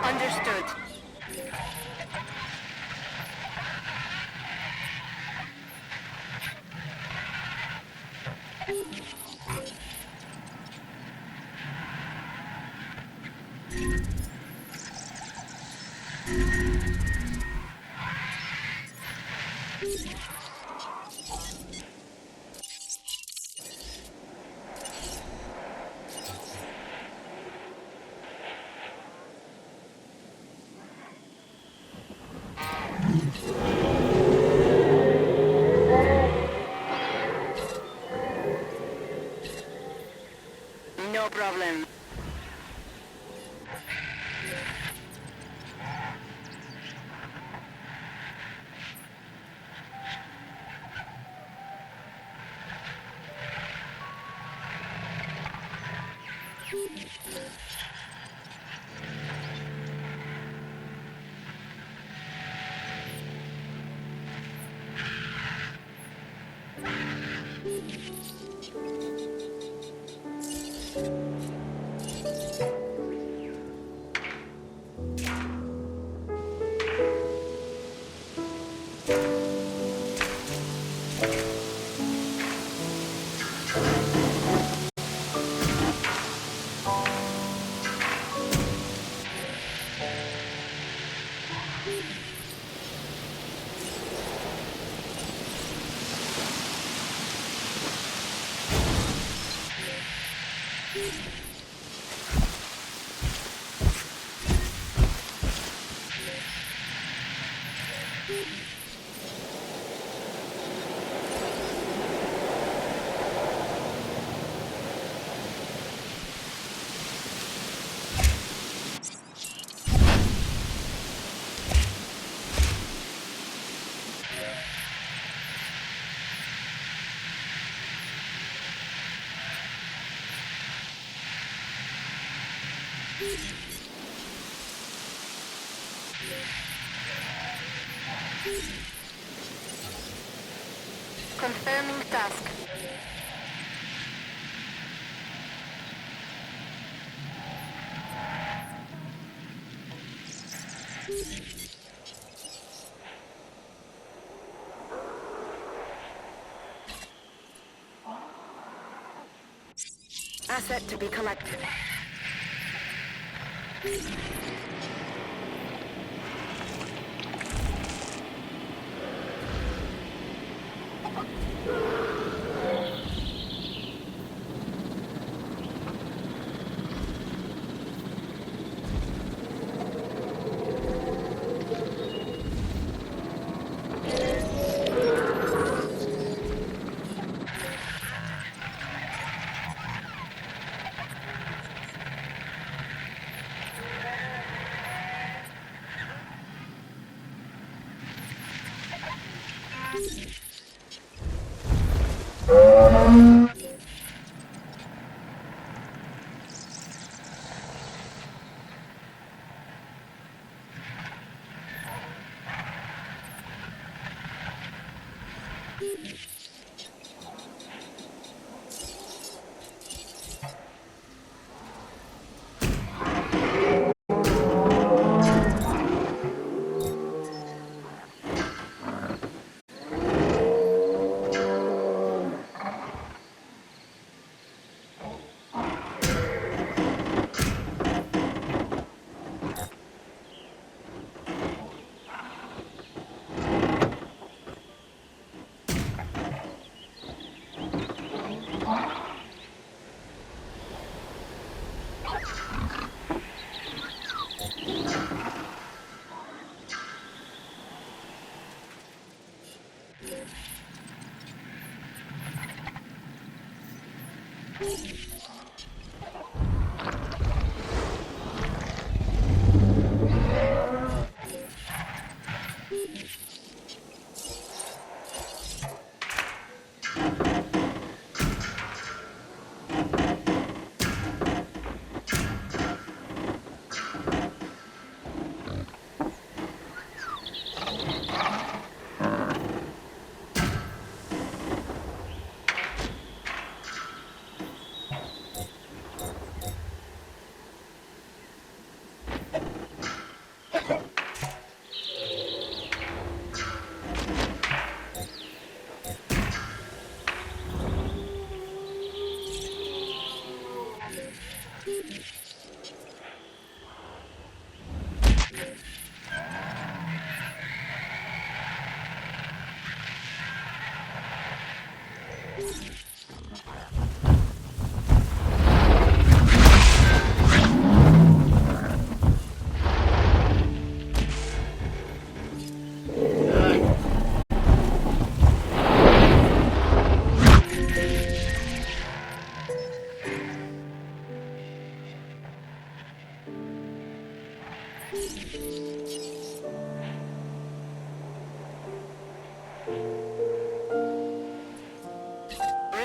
Understood. No problem. Confirming task. Asset to be collected.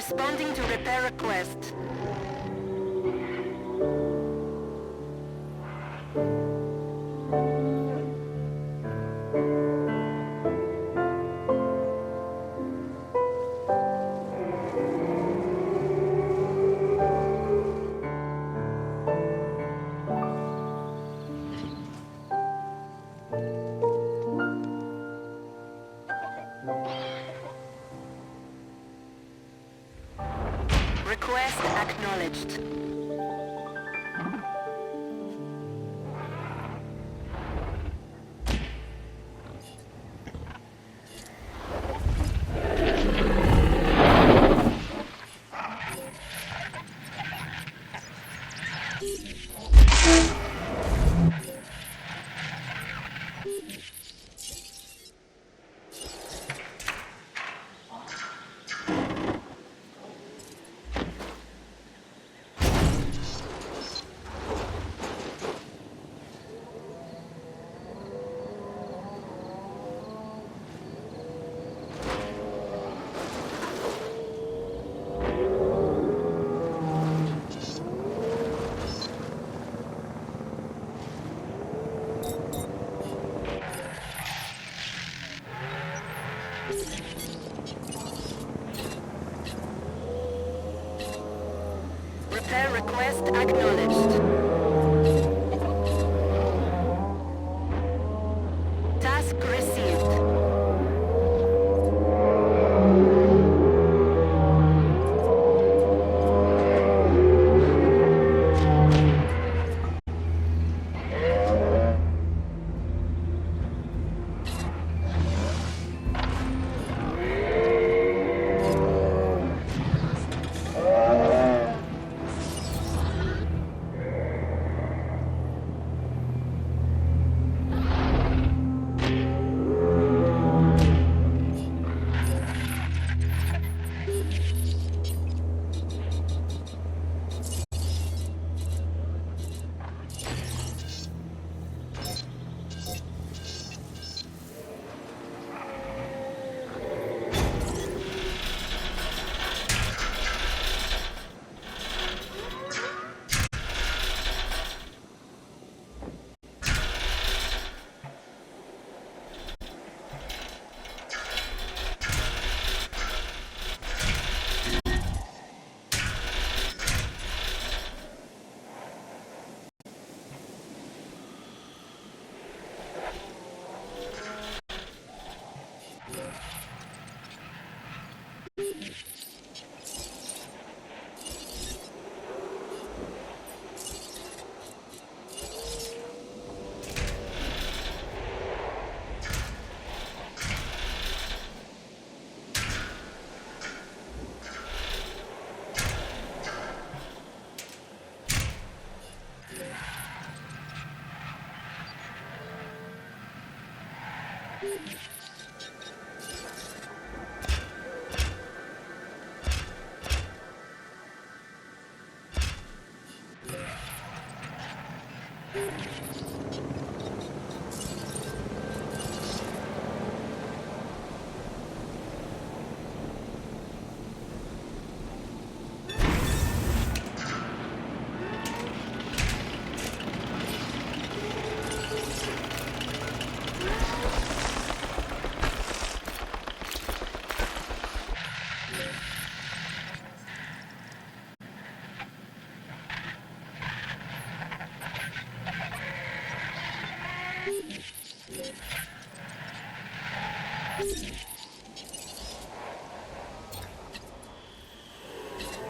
Responding to repair request. Request acknowledged. Repair request acknowledged. Task received.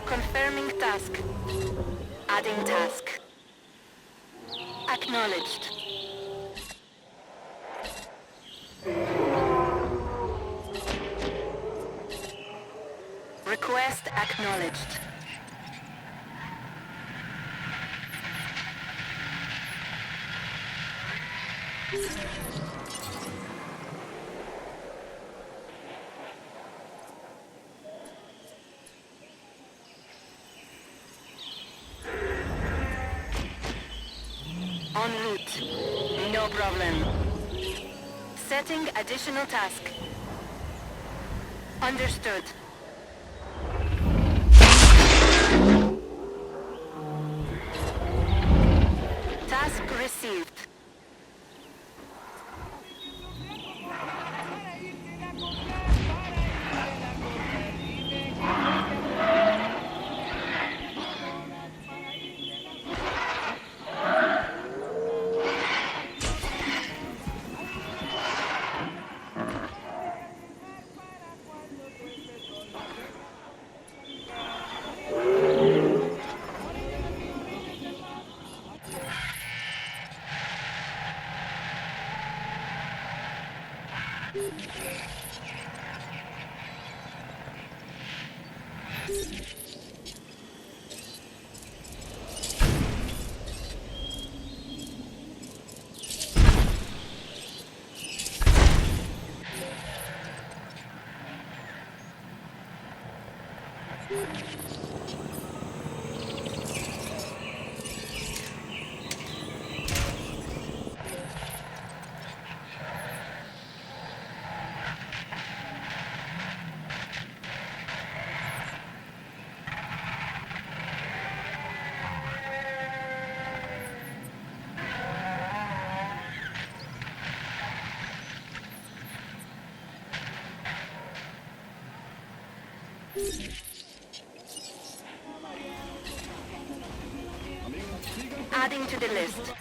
Confirming task. Adding task. Acknowledged. Request acknowledged. En route. No problem. Setting additional task. Understood. Task received. Adding to the list.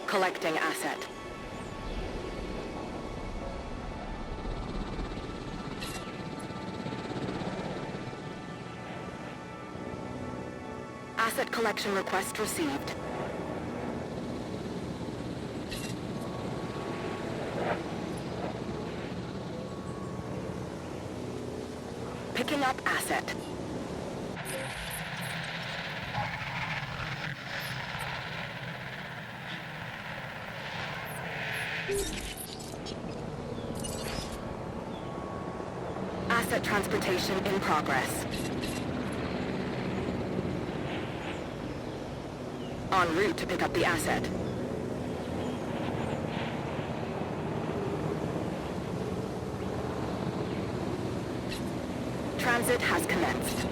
Collecting asset. Asset collection request received. Picking up asset. Asset transportation in progress. En route to pick up the asset. Transit has commenced.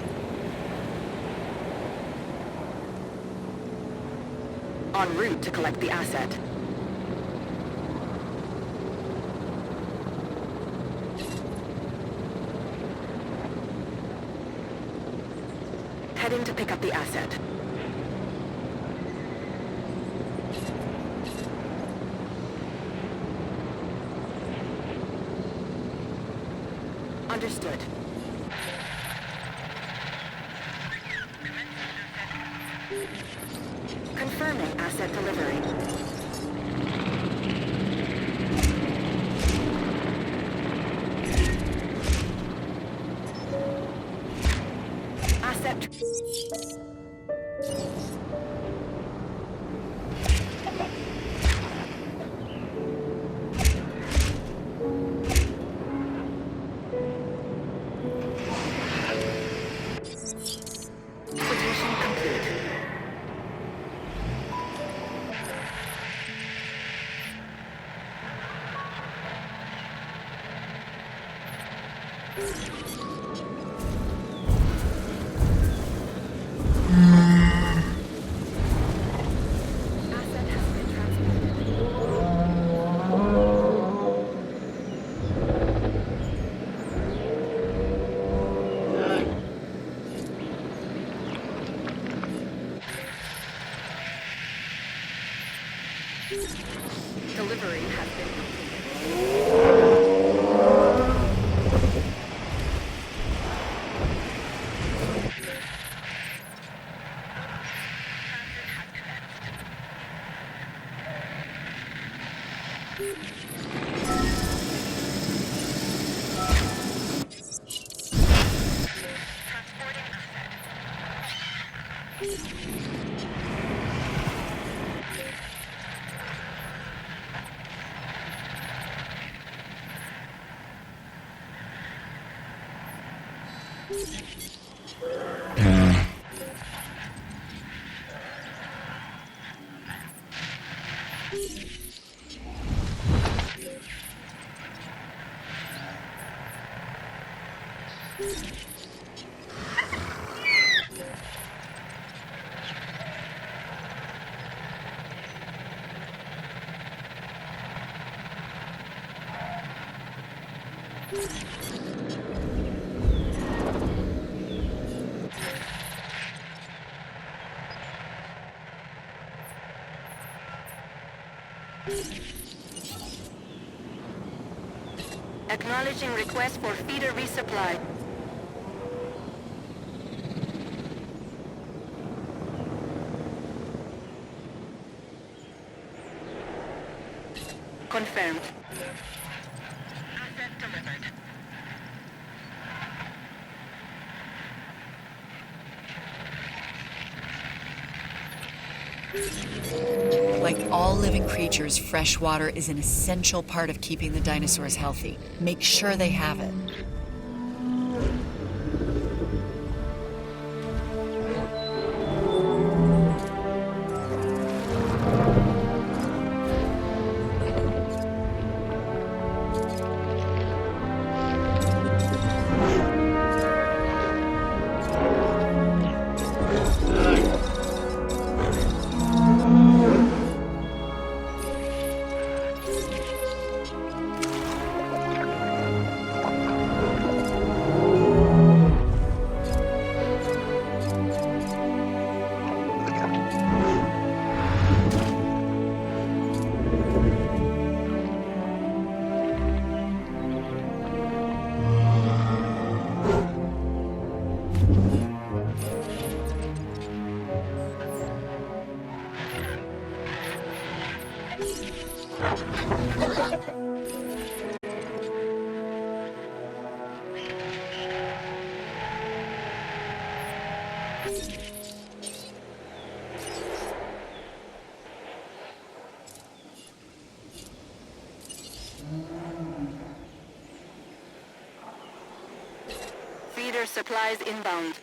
En route to collect the asset. Heading to pick up the asset. Understood. Confirming asset delivery. Asset. Transportation complete. Asset has been transported. Delivery has been completed. Acknowledging request for feeder resupply. Confirmed. Asset delivered. Like all living creatures, fresh water is an essential part of keeping the dinosaurs healthy. Make sure they have it. Feeder supplies inbound.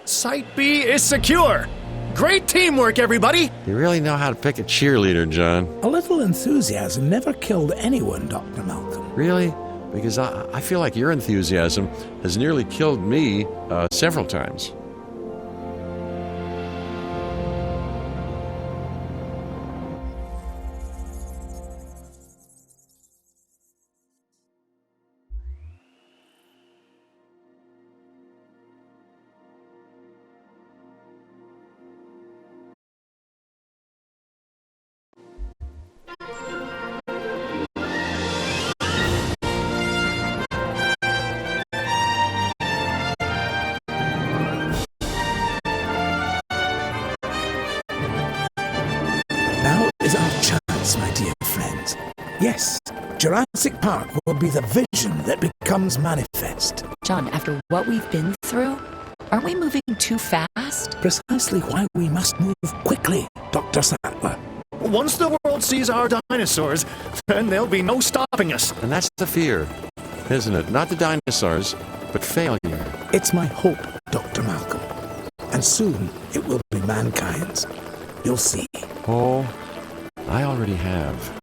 Site B is secure. Great teamwork, everybody. You really know how to pick a cheerleader, John. A little enthusiasm never killed anyone, Dr. Malcolm. Really? Because I feel like your enthusiasm has nearly killed me several times. Now is our chance, my dear friends. Yes, Jurassic Park will be the vision that becomes manifest. John, after what we've been through, aren't we moving too fast? Precisely why we must move quickly, Dr. Sattler. Once the world sees our dinosaurs, then there'll be no stopping us. And that's the fear, isn't it? Not the dinosaurs, but failure. It's my hope, Dr. Malcolm. And soon it will be mankind's. You'll see. Oh, I already have.